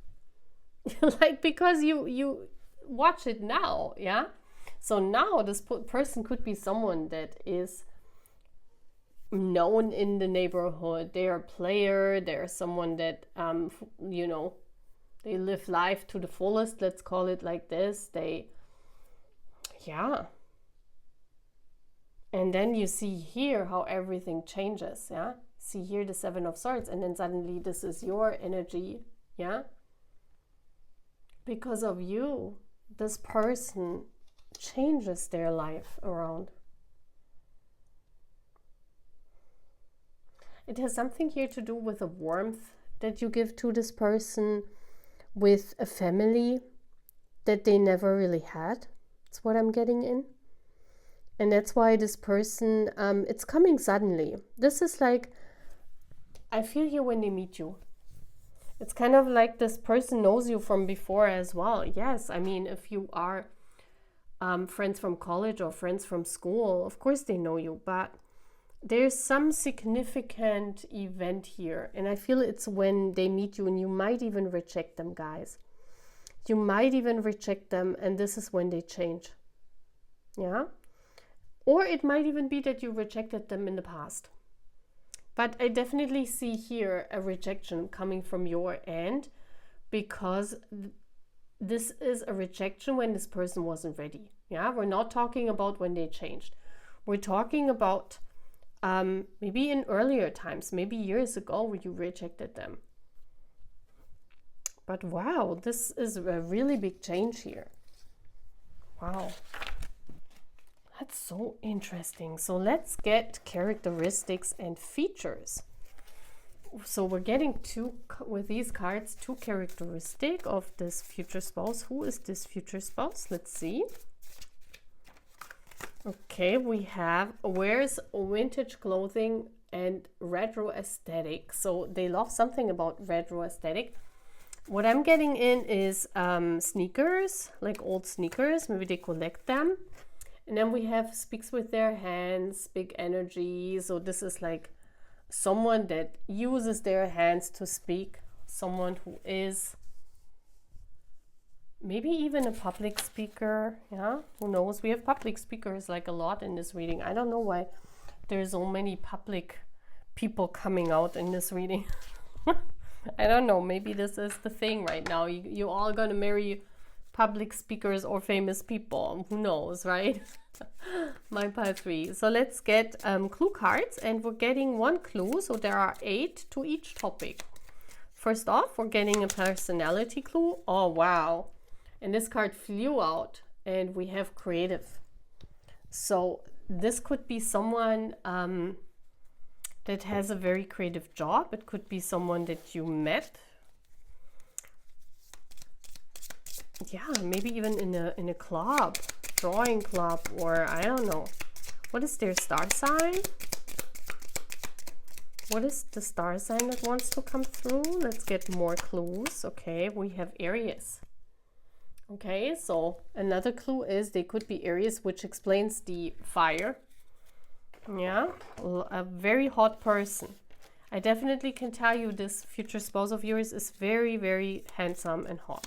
Like, because you watch it now, yeah? So now this person could be someone that is known in the neighborhood. They're a player. They're someone that, you know, they live life to the fullest. Let's call it like this. Yeah. And then you see here how everything changes, yeah? See here the Seven of Swords, and then suddenly this is your energy, yeah? Because of you, this person changes their life around. It has something here to do with the warmth that you give to this person, with a family that they never really had. That's what I'm getting in. And that's why this person, it's coming suddenly. This is like, I feel here when they meet you. It's kind of like this person knows you from before as well. Yes, I mean, if you are friends from college or friends from school, of course they know you, but there's some significant event here. And I feel it's when they meet you, and you might even reject them, guys. You might even reject them, and this is when they change. Yeah? Or it might even be that you rejected them in the past. But I definitely see here a rejection coming from your end, because this is a rejection when this person wasn't ready. Yeah, we're not talking about when they changed. We're talking about maybe in earlier times, maybe years ago, where you rejected them. But wow, this is a really big change here. Wow. That's so interesting. So let's get characteristics and features. So we're getting with these cards, two characteristic of this future spouse. Who is this future spouse? Let's see. Okay, we have wears vintage clothing and retro aesthetic. So they love something about retro aesthetic. What I'm getting in is sneakers, like old sneakers. Maybe they collect them. And then we have speaks with their hands, big energy. So this is like someone that uses their hands to speak, someone who is maybe even a public speaker. Yeah, who knows? We have public speakers like a lot in this reading. I don't know why there's so many public people coming out in this reading. I don't know, maybe this is the thing right now. You're all gonna marry public speakers or famous people, who knows, right? My pile 3. So let's get clue cards, and we're getting one clue, so there are 8 to each topic. First off, we're getting a personality clue. Oh wow, and this card flew out, and we have creative. So this could be someone that has a very creative job. It could be someone that you met, yeah, maybe even in a club, drawing club, or I don't know. What is their star sign? What is the star sign that wants to come through? Let's get more clues. Okay, we have Aries. Okay, so another clue is they could be Aries, which explains the fire. Yeah, a very hot person. I definitely can tell you this future spouse of yours is very, very handsome and hot.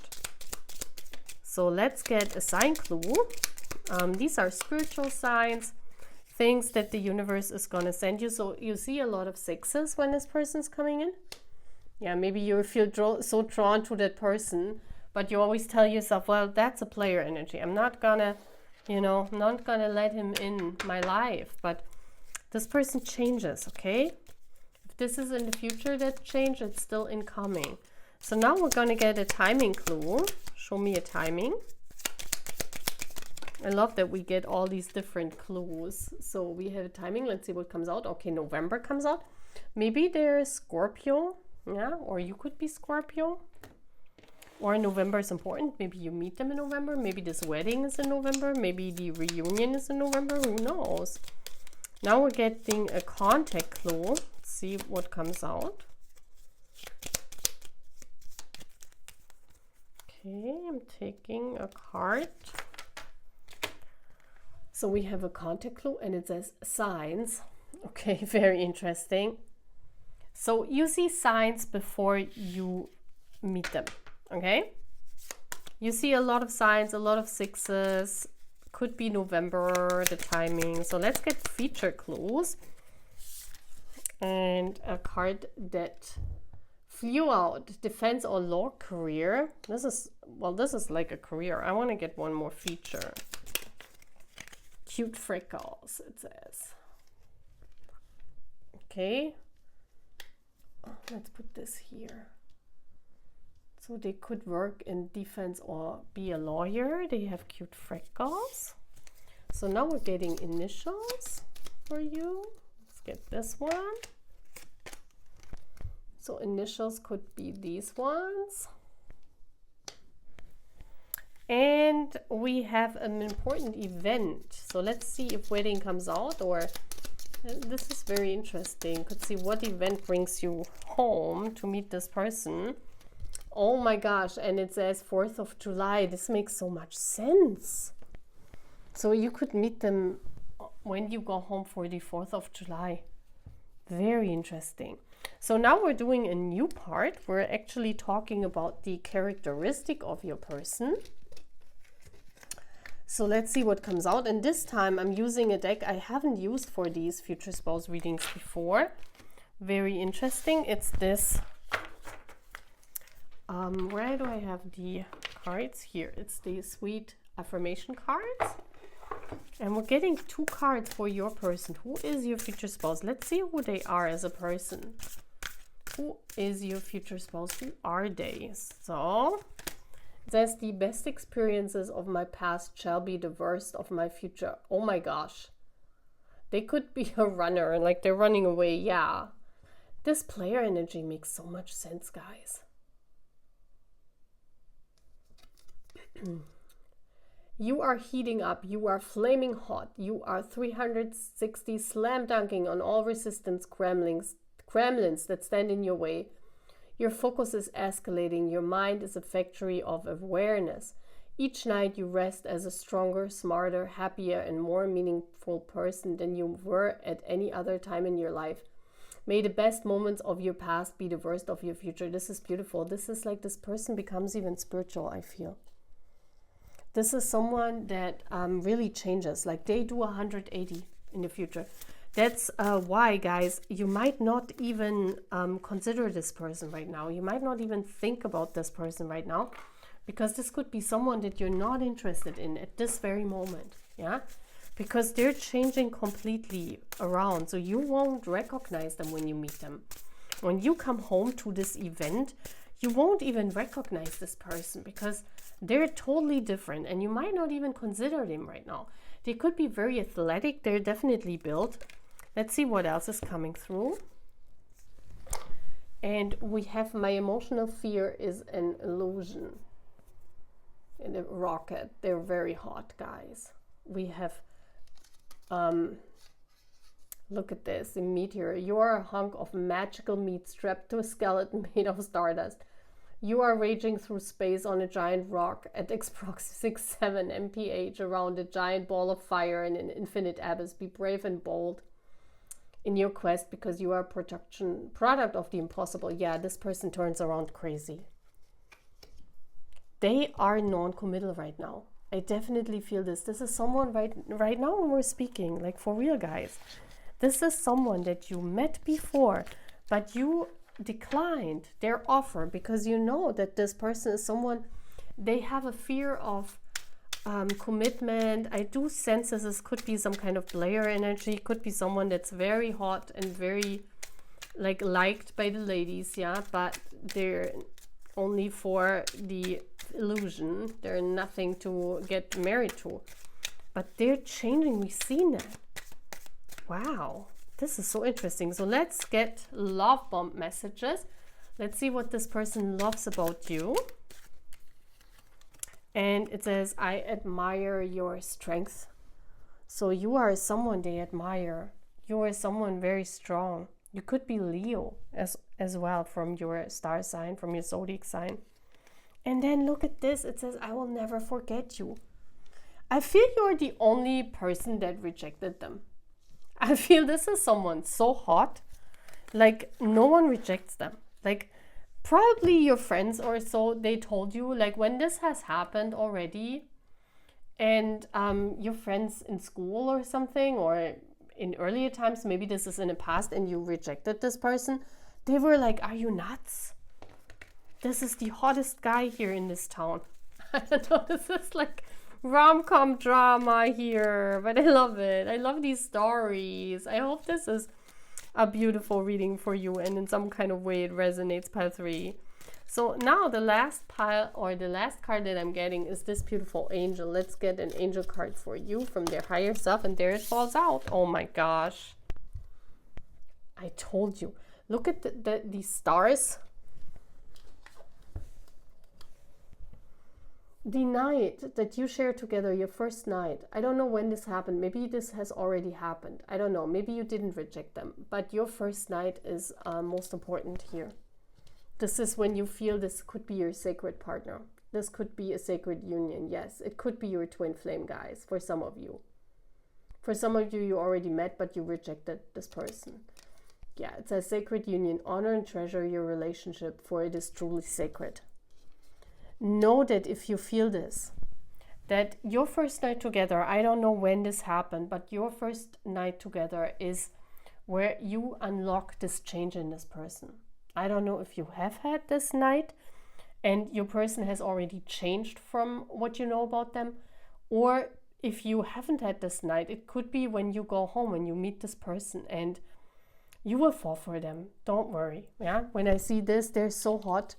So let's get a sign clue. These are spiritual signs, things that the universe is going to send you. So you see a lot of 6s when this person's coming in. Yeah, maybe you feel so drawn to that person, but you always tell yourself, well, that's a player energy. I'm not gonna, not gonna let him in my life. But this person changes, okay? If this is in the future, that change, it's still incoming. So now we're gonna get a timing clue. Show me a timing. I love that we get all these different clues. So we have a timing. Let's see what comes out. Okay, November comes out. Maybe there's Scorpio. Yeah, or you could be Scorpio. Or November is important. Maybe you meet them in November. Maybe this wedding is in November. Maybe the reunion is in November. Who knows? Now we're getting a contact clue. Let's see what comes out. Okay, I'm taking a card. So we have a contact clue, and it says signs. Okay, very interesting. So you see signs before you meet them, okay? You see a lot of signs, a lot of 6s. Could be November, the timing. So let's get feature clues. And a card that flew out, defense or law career. This is like a career. I want to get one more feature. Cute freckles, it says. Okay. Let's put this here. So they could work in defense or be a lawyer. They have cute freckles. So now we're getting initials for you. Let's get this one. So initials could be these ones. And we have an important event. So let's see if wedding comes out, or this is very interesting. Could see what event brings you home to meet this person. Oh my gosh, and it says 4th of July. This makes so much sense. So you could meet them when you go home for the 4th of July. Very interesting. So now we're doing a new part. We're actually talking about the characteristic of your person. So let's see what comes out. And this time I'm using a deck I haven't used for these future spouse readings before. Very interesting. It's this. Where do I have the cards? Here. It's the sweet affirmation cards. And we're getting 2 cards for your person. Who is your future spouse? Let's see who they are as a person. Who is your future spouse? Who are they? So it says the best experiences of my past shall be the worst of my future. Oh my gosh. They could be a runner, like they're running away. Yeah. This player energy makes so much sense, guys. You are heating up. You are flaming hot. You are 360 slam dunking on all resistance gremlins that stand in your way. Your focus is escalating. Your mind is a factory of awareness. Each night you rest as a stronger, smarter, happier, and more meaningful person than you were at any other time in your life. May the best moments of your past be the worst of your future. This is beautiful. This is like this person becomes even spiritual, I feel. This is someone that really changes. Like they do 180 in the future. That's why, guys, you might not even consider this person right now. You might not even think about this person right now, because this could be someone that you're not interested in at this very moment. Yeah, because they're changing completely around. So you won't recognize them when you meet them. When you come home to this event, you won't even recognize this person because they're totally different, and you might not even consider them right now. They could be very athletic. They're definitely built. Let's see what else is coming through. And we have my emotional fear is an illusion. In a rocket. They're very hot, guys. We have, look at this, a meteor. You are a hunk of magical meat strapped to a skeleton made of stardust. You are raging through space on a giant rock at approximately 6-7 mph around a giant ball of fire in an infinite abyss. Be brave and bold in your quest, because you are a product of the impossible. Yeah, this person turns around crazy. They are non-committal right now. I definitely feel this. This is someone right now when we're speaking, like for real, guys. This is someone that you met before, but you declined their offer because you know that this person is someone, they have a fear of commitment. I do sense this could be some kind of player energy. Could be someone that's very hot and very liked by the ladies, yeah, but they're only for the illusion. They're nothing to get married to, but they're changing. We've seen that. Wow, this is so interesting. So let's get love bomb messages. Let's see what this person loves about you. And it says, I admire your strength. So you are someone they admire. You are someone very strong. You could be Leo as well, from your star sign, from your zodiac sign. And then look at this. It says, I will never forget you. I feel you're the only person that rejected them. I feel this is someone so hot. Like no one rejects them. Like probably your friends or so, they told you, like when this has happened already, and your friends in school or something, or in earlier times, maybe this is in the past, and you rejected this person, they were like, are you nuts? This is the hottest guy here in this town. I don't know, this is like rom-com drama here, but I love it. I love these stories. I hope this is a beautiful reading for you, and in some kind of way it resonates, pile 3. So now the last pile, or the last card that I'm getting, is this beautiful angel. Let's get an angel card for you from their higher self, and there it falls out. Oh my gosh, I told you. Look at these stars. The night that you share together, your first night, I don't know when this happened. Maybe this has already happened. I don't know. Maybe you didn't reject them. But your first night is most important here. This is when you feel this could be your sacred partner. This could be a sacred union. Yes, it could be your twin flame, guys, for some of you. For some of you, you already met, but you rejected this person. Yeah, it's a sacred union. Honor and treasure your relationship, for it is truly sacred. Know that if you feel this, that your first night together, I don't know when this happened, but your first night together is where you unlock this change in this person. I don't know if you have had this night and your person has already changed from what you know about them, or if you haven't had this night, it could be when you go home and you meet this person and you will fall for them. Don't worry. Yeah, when I see this, they're so hot.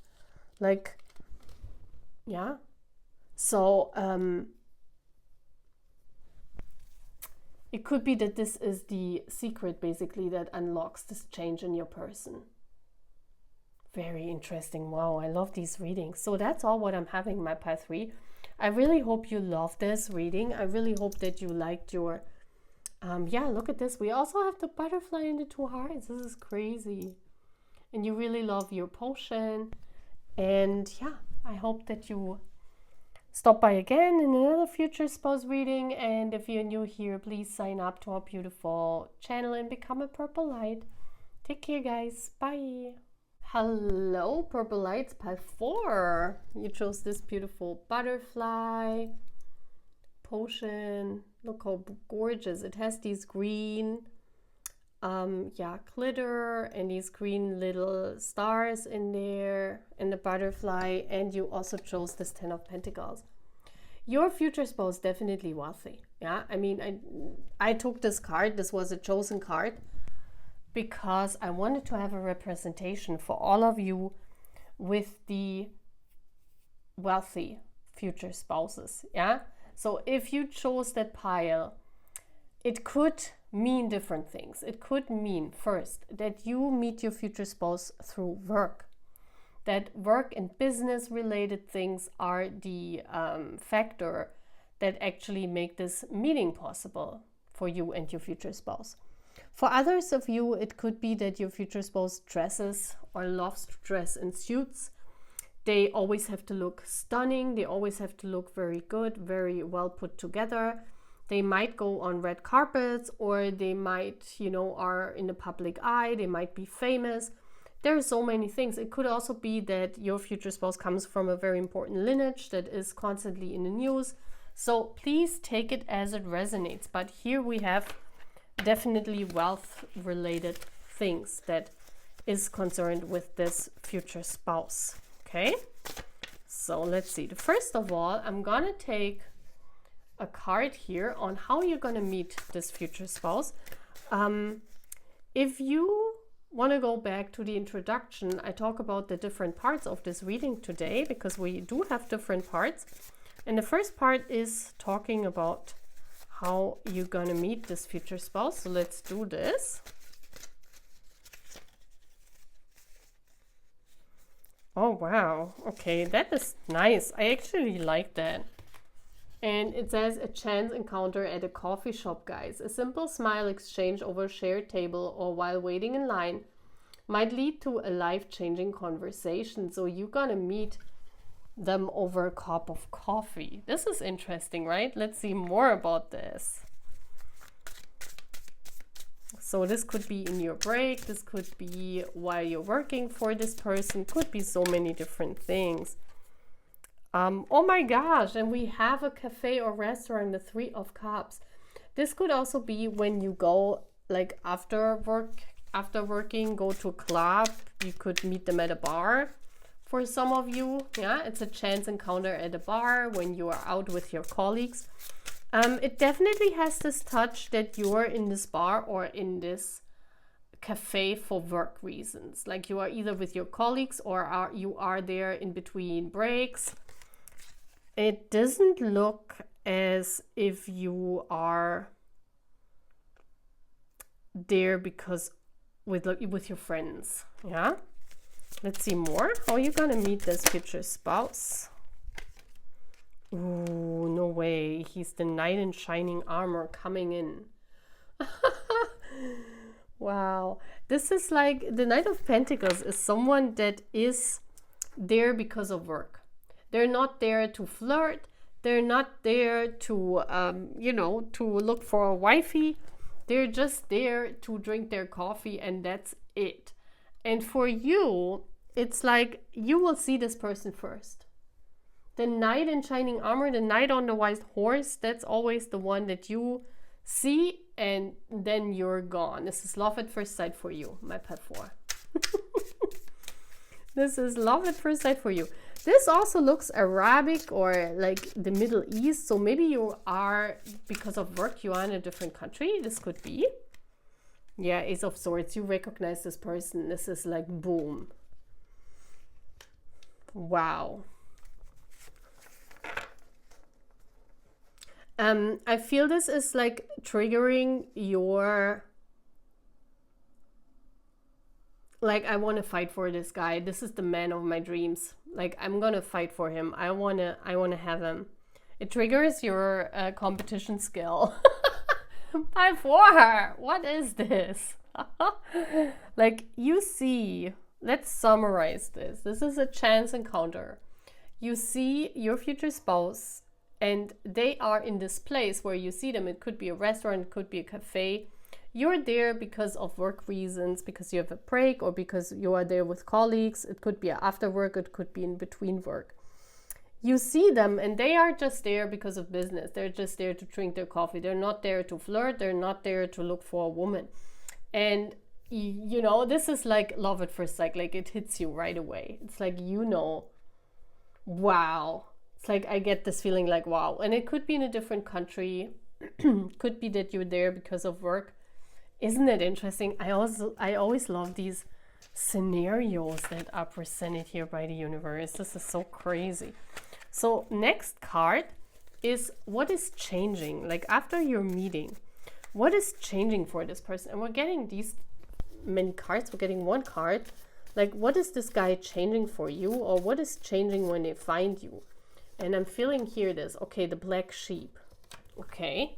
Like, yeah. So it could be that this is the secret basically that unlocks this change in your person. Very interesting. Wow, I love these readings. So that's all what I'm having my pile 3. I really hope you love this reading. I really hope that you liked your, yeah, look at this. We also have the butterfly and the 2 hearts. This is crazy. And you really love your potion. And yeah, I hope that you stop by again in another future spouse reading. And if you're new here, please sign up to our beautiful channel and become a purple light. Take care, guys. Bye. Hello, purple lights, pile 4. You chose this beautiful butterfly potion. Look how gorgeous. It has these green yeah, glitter and these green little stars in there and the butterfly, and you also chose this 10 of Pentacles. Your future spouse definitely wealthy. Yeah, I mean, I took this card. This was a chosen card because I wanted to have a representation for all of you with the wealthy future spouses. Yeah, so if you chose that pile, it could mean different things. It could mean, first, that you meet your future spouse through work. That work and business related things are the factor that actually make this meeting possible for you and your future spouse. For others of you, it could be that your future spouse dresses or loves to dress in suits. They always have to look stunning. They always have to look very good, very well put together. They might go on red carpets, or they might, you know, are in the public eye. They might be famous. There are so many things. It could also be that your future spouse comes from a very important lineage that is constantly in the news. So please take it as it resonates. But here we have definitely wealth related things that is concerned with this future spouse. Okay, so let's see. First of all, I'm gonna take a card here on how you're gonna meet this future spouse. If you want to go back to the introduction, I talk about the different parts of this reading today, because we do have different parts. And the first part is talking about how you're gonna meet this future spouse. So let's do this. Oh wow, okay, that is nice. I actually like that. And it says, a chance encounter at a coffee shop, guys. A simple smile exchange over a shared table or while waiting in line might lead to a life-changing conversation. So you're gonna meet them over a cup of coffee. This is interesting, right? Let's see more about this. So this could be in your break. This could be while you're working for this person. Could be so many different things. Oh my gosh, and we have a cafe or restaurant, the 3 of Cups. This could also be when you go, like after working, go to a club. You could meet them at a bar. For some of you, yeah, it's a chance encounter at a bar when you are out with your colleagues. It definitely has this touch that you're in this bar or in this cafe for work reasons. Like you are either with your colleagues or you are there in between breaks. It doesn't look as if you are there because with your friends. Yeah. Let's see more. How are you gonna meet this future spouse? Ooh, no way. He's the knight in shining armor coming in. Wow. This is like the Knight of Pentacles is someone that is there because of work. They're not there to flirt. They're not there to, you know, to look for a wifey. They're just there to drink their coffee and that's it. And for you, it's like you will see this person first. The knight in shining armor, the knight on the white horse, that's always the one that you see and then you're gone. This is love at first sight for you, my pet 4. This is love at first sight for you. This also looks Arabic or like the Middle East. So maybe you are, because of work, you are in a different country. This could be. Yeah, Ace of Swords. You recognize this person. This is like boom. Wow. I feel this is like triggering your like, I want to fight for this guy. This is the man of my dreams. Like, I'm gonna fight for him. I wanna have him. It triggers your competition skill. By 4. What is this? Like, you see, let's summarize this. This is a chance encounter. You see your future spouse, and they are in this place where you see them. It could be a restaurant, it could be a cafe. You're there because of work reasons, because you have a break, or because you are there with colleagues. It could be after work, it could be in between work. You see them, and they are just there because of business. They're just there to drink their coffee. They're not there to flirt. They're not there to look for a woman. And, you know, this is like love at first sight. Like, it hits you right away. It's like, you know, wow. It's like, I get this feeling like, wow. And it could be in a different country. Could be that you're there because of work. Isn't it interesting? I always love these scenarios that are presented here by the universe. This is so crazy. So next card is what is changing. Like, after your meeting, what is changing for this person? And we're getting these many cards. We're getting one card. Like, what is this guy changing for you? Or what is changing when they find you? And I'm feeling here this, okay, the black sheep. Okay.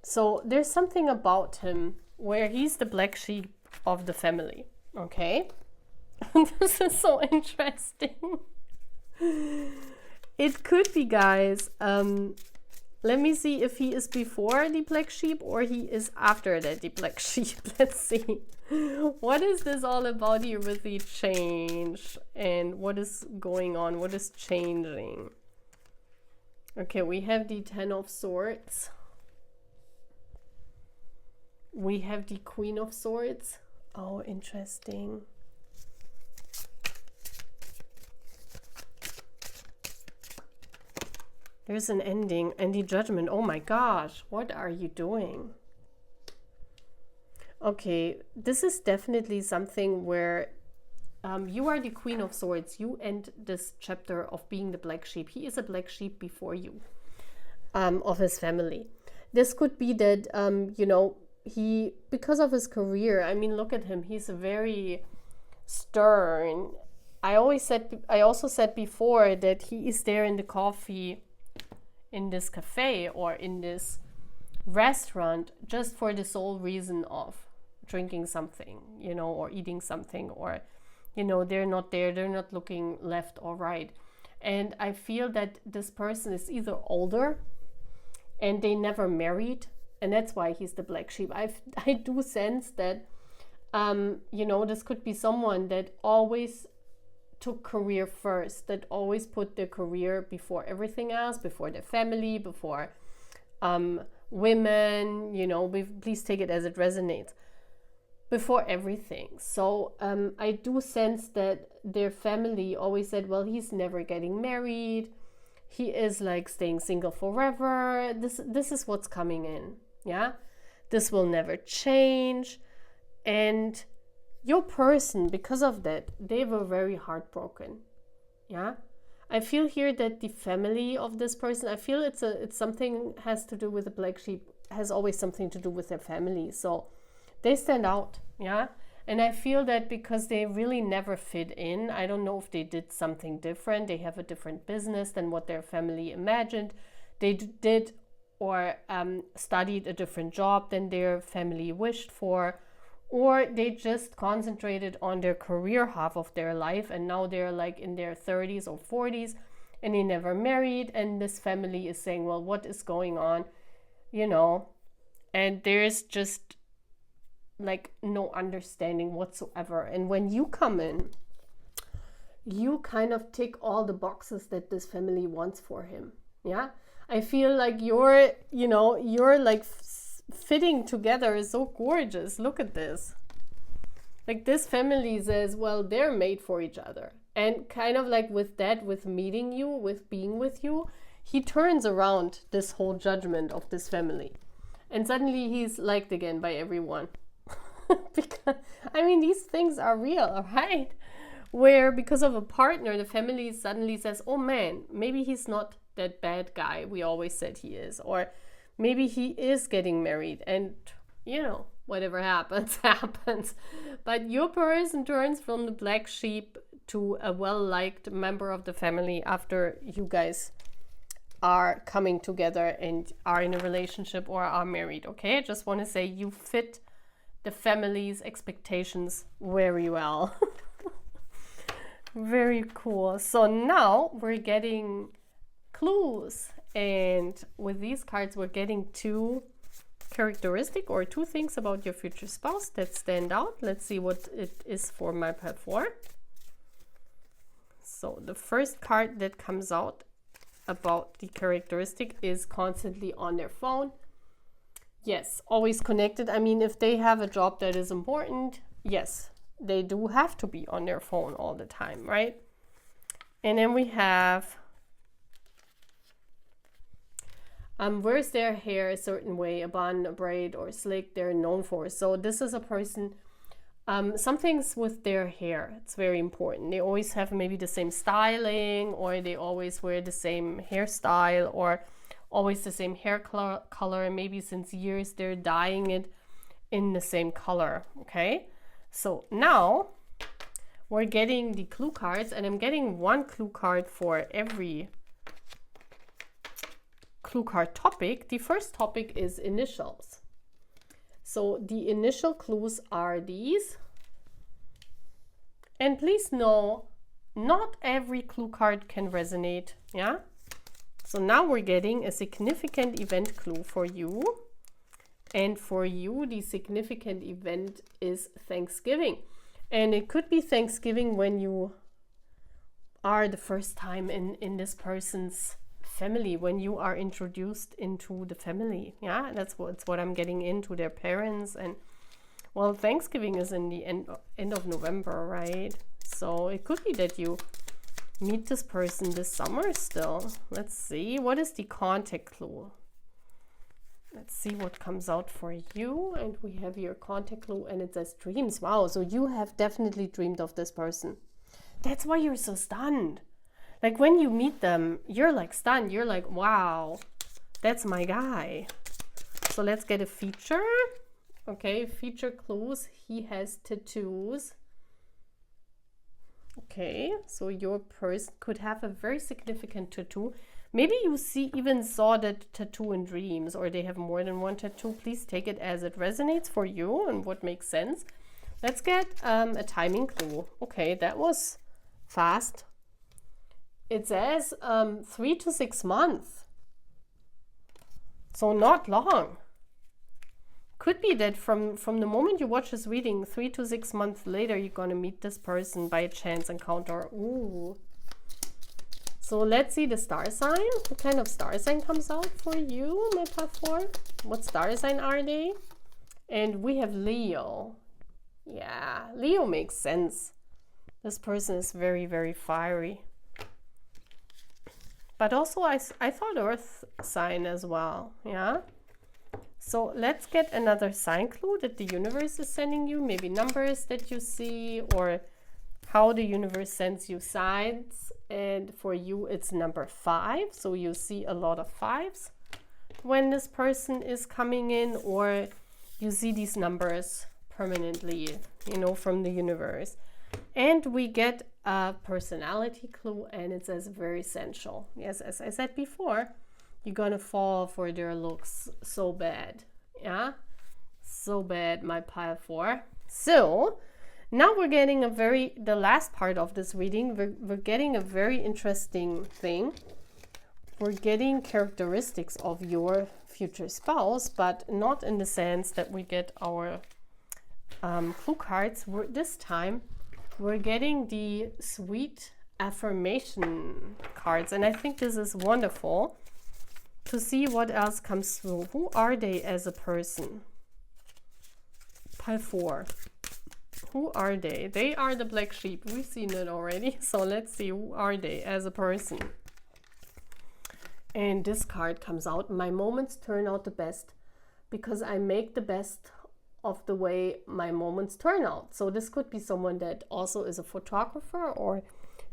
So there's something about him where he's the black sheep of the family. Okay. This is so interesting. It could be, guys, let me see if he is before the black sheep or he is after the black sheep. Let's see. What is this all about here with the change? And what is going on? What is changing? Okay, we have the 10 of Swords. We have the Queen of Swords. Oh, interesting. There's an ending and the Judgment. Oh my gosh, what are you doing? Okay, this is definitely something where you are the Queen of Swords. You end this chapter of being the black sheep. He is a black sheep before you, of his family. This could be that, you know, he, because of his career, I mean, look at him. He's very stern. I also said before that he is there in the coffee, in this cafe or in this restaurant, just for the sole reason of drinking something, you know, or eating something, or, you know, they're not there, they're not looking left or right. And I feel that this person is either older and they never married, and that's why he's the black sheep. I do sense that, you know, this could be someone that always took career first, that always put their career before everything else, before their family, before women, you know, please take it as it resonates, before everything. So I do sense that their family always said, well, he's never getting married, he is like staying single forever. This is what's coming in. Yeah, this will never change. And your person, because of that, they were very heartbroken. Yeah, I feel here that the family of this person, I feel it's something has to do with the black sheep, has always something to do with their family. So they stand out. Yeah, and I feel that because they really never fit in. I don't know if they did something different. They have a different business than what their family imagined. They did or studied a different job than their family wished for, or they just concentrated on their career half of their life, and now they're like in their 30s or 40s and they never married, and this family is saying, well, what is going on, you know? And there's just like no understanding whatsoever. And when you come in, you kind of tick all the boxes that this family wants for him. Yeah, I feel like you're like fitting together is so gorgeous. Look at this. Like, this family says, well, they're made for each other. And kind of like with that, with meeting you, with being with you, he turns around this whole judgment of this family. And suddenly he's liked again by everyone. Because, I mean, these things are real, right? Where because of a partner, the family suddenly says, oh man, maybe he's not that bad guy we always said he is. Or maybe he is getting married. And you know, whatever happens, happens. But your person turns from the black sheep to a well-liked member of the family after you guys are coming together and are in a relationship or are married, okay? I just want to say you fit the family's expectations very well. Very cool. So now we're getting clues, and with these cards we're getting two characteristic or two things about your future spouse that stand out. Let's see what it is for my pile 4. So the first card that comes out about the characteristic is constantly on their phone. Yes, always connected. I mean, if they have a job that is important, yes, they do have to be on their phone all the time, right? And then we have wears their hair a certain way, a bun, a braid, or slick, they're known for. So this is a person, some things with their hair, it's very important. They always have maybe the same styling, or they always wear the same hairstyle, or always the same hair color. Maybe since years they're dyeing it in the same color, okay? So now we're getting the clue cards, and I'm getting one clue card for every clue card topic. The first topic is initials. So the initial clues are these. And please know, not every clue card can resonate, yeah? So now we're getting a significant event clue for you. And for you, the significant event is Thanksgiving. And it could be Thanksgiving when you are the first time in this person's family, when you are introduced into the family. Yeah, that's what I'm getting into their parents. And well, Thanksgiving is in the end of November, right? So it could be that you meet this person this summer still. Let's see, what is the contact clue? Let's see what comes out for you. And we have your contact clue, and it says dreams. Wow, so you have definitely dreamed of this person. That's why you're so stunned. Like when you meet them, you're like stunned. You're like, wow, that's my guy. So let's get a feature. Okay, feature clues. He has tattoos. Okay, so your person could have a very significant tattoo. Maybe you even saw that tattoo in dreams, or they have more than one tattoo. Please take it as it resonates for you and what makes sense. Let's get a timing clue. Okay, that was fast. It says 3 to 6 months. So not long. Could be that from the moment you watch this reading, 3 to 6 months later, you're going to meet this person by a chance encounter. Ooh. So let's see the star sign. What kind of star sign comes out for you, Metaphor? What star sign are they? And we have Leo. Yeah, Leo makes sense. This person is very, very fiery. But also I thought Earth sign as well, yeah? So let's get another sign clue that the universe is sending you. Maybe numbers that you see, or how the universe sends you signs. And for you, it's number 5. So you see a lot of 5s when this person is coming in, or you see these numbers permanently, you know, from the universe. And we get a personality clue, and it says very sensual. Yes, as I said before, you're gonna fall for their looks so bad. Yeah, so bad, my pile 4. So now we're getting the last part of this reading, we're getting a very interesting thing. We're getting characteristics of your future spouse, but not in the sense that we get our clue cards. This time we're getting the sweet affirmation cards, and I think this is wonderful to see what else comes through. Who are they as a person? Pile 4. Who are they? They are the black sheep. We've seen it already. So let's see, who are they as a person? And this card comes out. My moments turn out the best because I make the best of the way my moments turn out. So this could be someone that also is a photographer or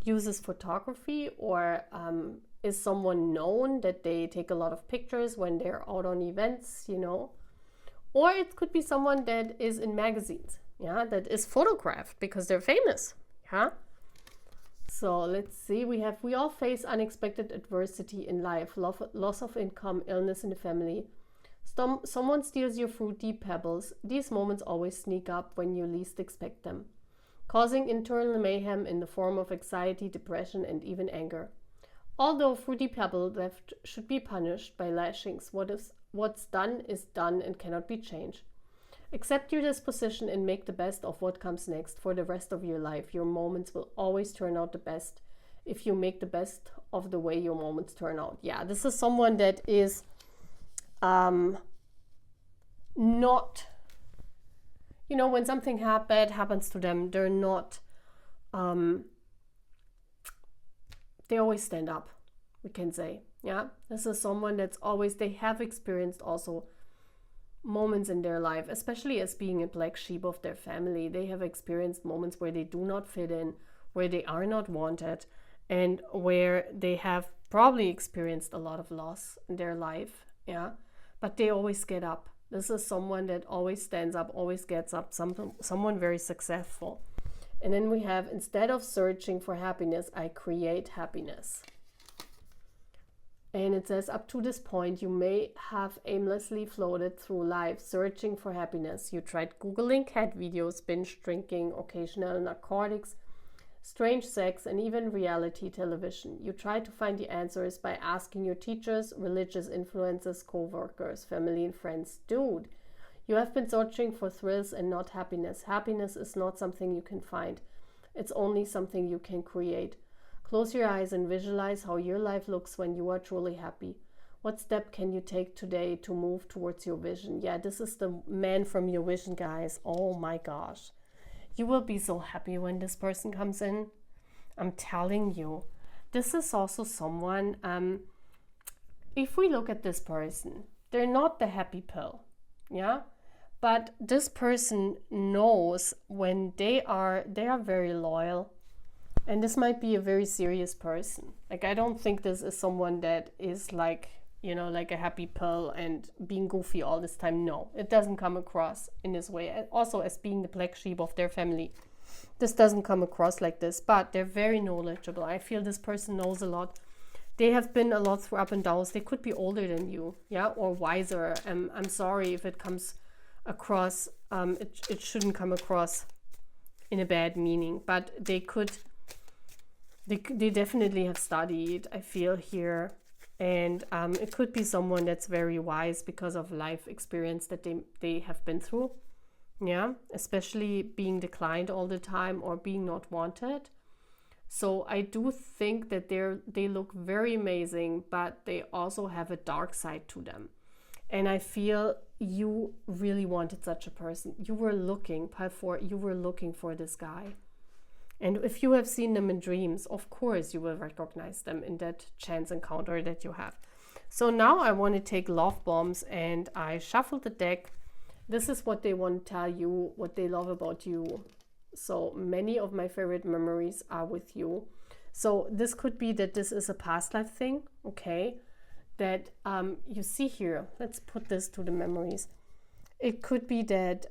uses photography, or is someone known that they take a lot of pictures when they're out on events, you know. Or it could be someone that is in magazines, yeah, that is photographed because they're famous, yeah. So let's see, we all face unexpected adversity in life, loss of income, illness in the family. Someone steals your fruity pebbles. These moments always sneak up when you least expect them, causing internal mayhem in the form of anxiety, depression, and even anger. Although fruity pebble theft should be punished by lashings, what's done is done and cannot be changed. Accept your disposition and make the best of what comes next for the rest of your life. Your moments will always turn out the best if you make the best of the way your moments turn out. Yeah, this is someone that is not, you know, when something bad happens to them, they're not, they always stand up, we can say. Yeah, this is someone that's always, they have experienced also moments in their life, especially as being a black sheep of their family. They have experienced moments where they do not fit in, where they are not wanted, and where they have probably experienced a lot of loss in their life. Yeah, but they always get up. This is someone that always stands up, always gets up, someone very successful. And then we have, instead of searching for happiness, I create happiness. And it says, up to this point, you may have aimlessly floated through life searching for happiness. You tried Googling cat videos, binge drinking, occasional narcotics, strange sex, and even reality television. You tried to find the answers by asking your teachers, religious influences, co-workers, family, and friends. Dude, you have been searching for thrills and not happiness. Happiness is not something you can find. It's only something you can create. Close your eyes and visualize how your life looks when you are truly happy. What step can you take today to move towards your vision? Yeah, this is the man from your vision, guys. Oh my gosh. You will be so happy when this person comes in. I'm telling you. This is also someone, if we look at this person, they're not the happy pill. Yeah? But this person knows when they are very loyal. And this might be a very serious person. Like, I don't think this is someone that is like, you know, like a happy pill and being goofy all this time. No, it doesn't come across in this way. And also, as being the black sheep of their family, this doesn't come across like this. But they're very knowledgeable. I feel this person knows a lot. They have been a lot through up and downs. They could be older than you, yeah, or wiser. I'm sorry if it comes across, it shouldn't come across in a bad meaning, but they could, they definitely have studied, I feel here. And it could be someone that's very wise because of life experience that they have been through. Yeah, especially being declined all the time or being not wanted. So I do think that they look very amazing, but they also have a dark side to them. And I feel you really wanted such a person. You were looking, pile 4, you were looking for this guy. And if you have seen them in dreams, of course you will recognize them in that chance encounter that you have. So now I want to take love bombs and I shuffle the deck. This is what they want to tell you, what they love about you. So many of my favorite memories are with you. So this could be that this is a past life thing, okay? That you see here, let's put this to the memories. It could be that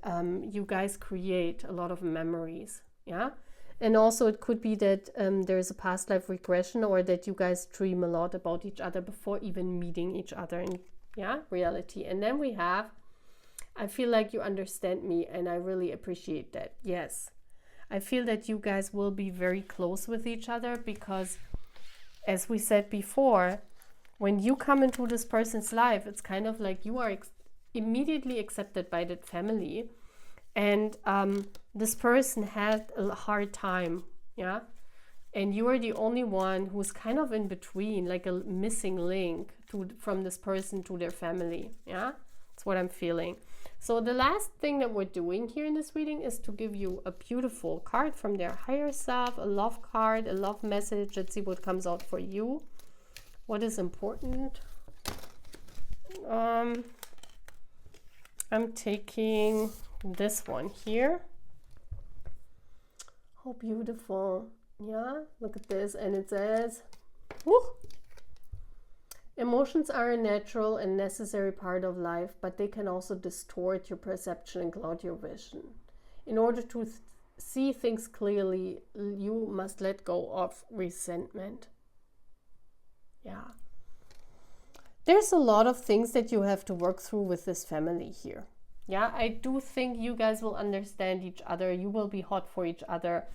you guys create a lot of memories, yeah? And also it could be that there's a past life regression, or that you guys dream a lot about each other before even meeting each other in reality. And then we have, I feel like you understand me and I really appreciate that. Yes, I feel that you guys will be very close with each other because, as we said before, when you come into this person's life, it's kind of like you are immediately accepted by that family. And this person had a hard time, yeah? And you are the only one who's kind of in between, like a missing link from this person to their family, yeah? That's what I'm feeling. So the last thing that we're doing here in this reading is to give you a beautiful card from their higher self, a love card, a love message. Let's see what comes out for you. What is important? I'm taking this one here. How beautiful. Yeah, look at this. And it says, whoo, Emotions are a natural and necessary part of life, but they can also distort your perception and cloud your vision. In order to see things clearly, you must let go of resentment. Yeah. There's a lot of things that you have to work through with this family here. Yeah, I do think you guys will understand each other. You will be hot for each other.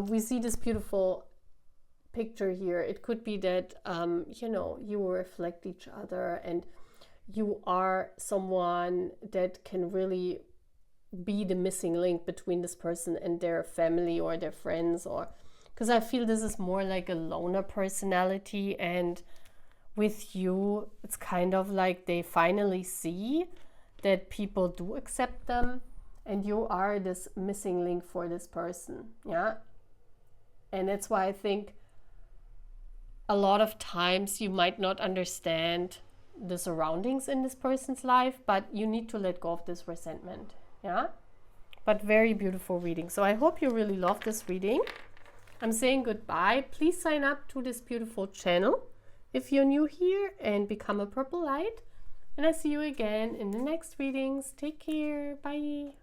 We see this beautiful picture here. It could be that, you know, you reflect each other and you are someone that can really be the missing link between this person and their family or their friends, or because I feel this is more like a loner personality, and with you it's kind of like they finally see that people do accept them and you are this missing link for this person. Yeah, and that's why I think a lot of times you might not understand the surroundings in this person's life, but you need to let go of this resentment. Yeah, but very beautiful reading. So I hope you really love this reading. I'm saying goodbye. Please sign up to this beautiful channel if you're new here and become a purple light. And I see you again in the next readings. Take care. Bye.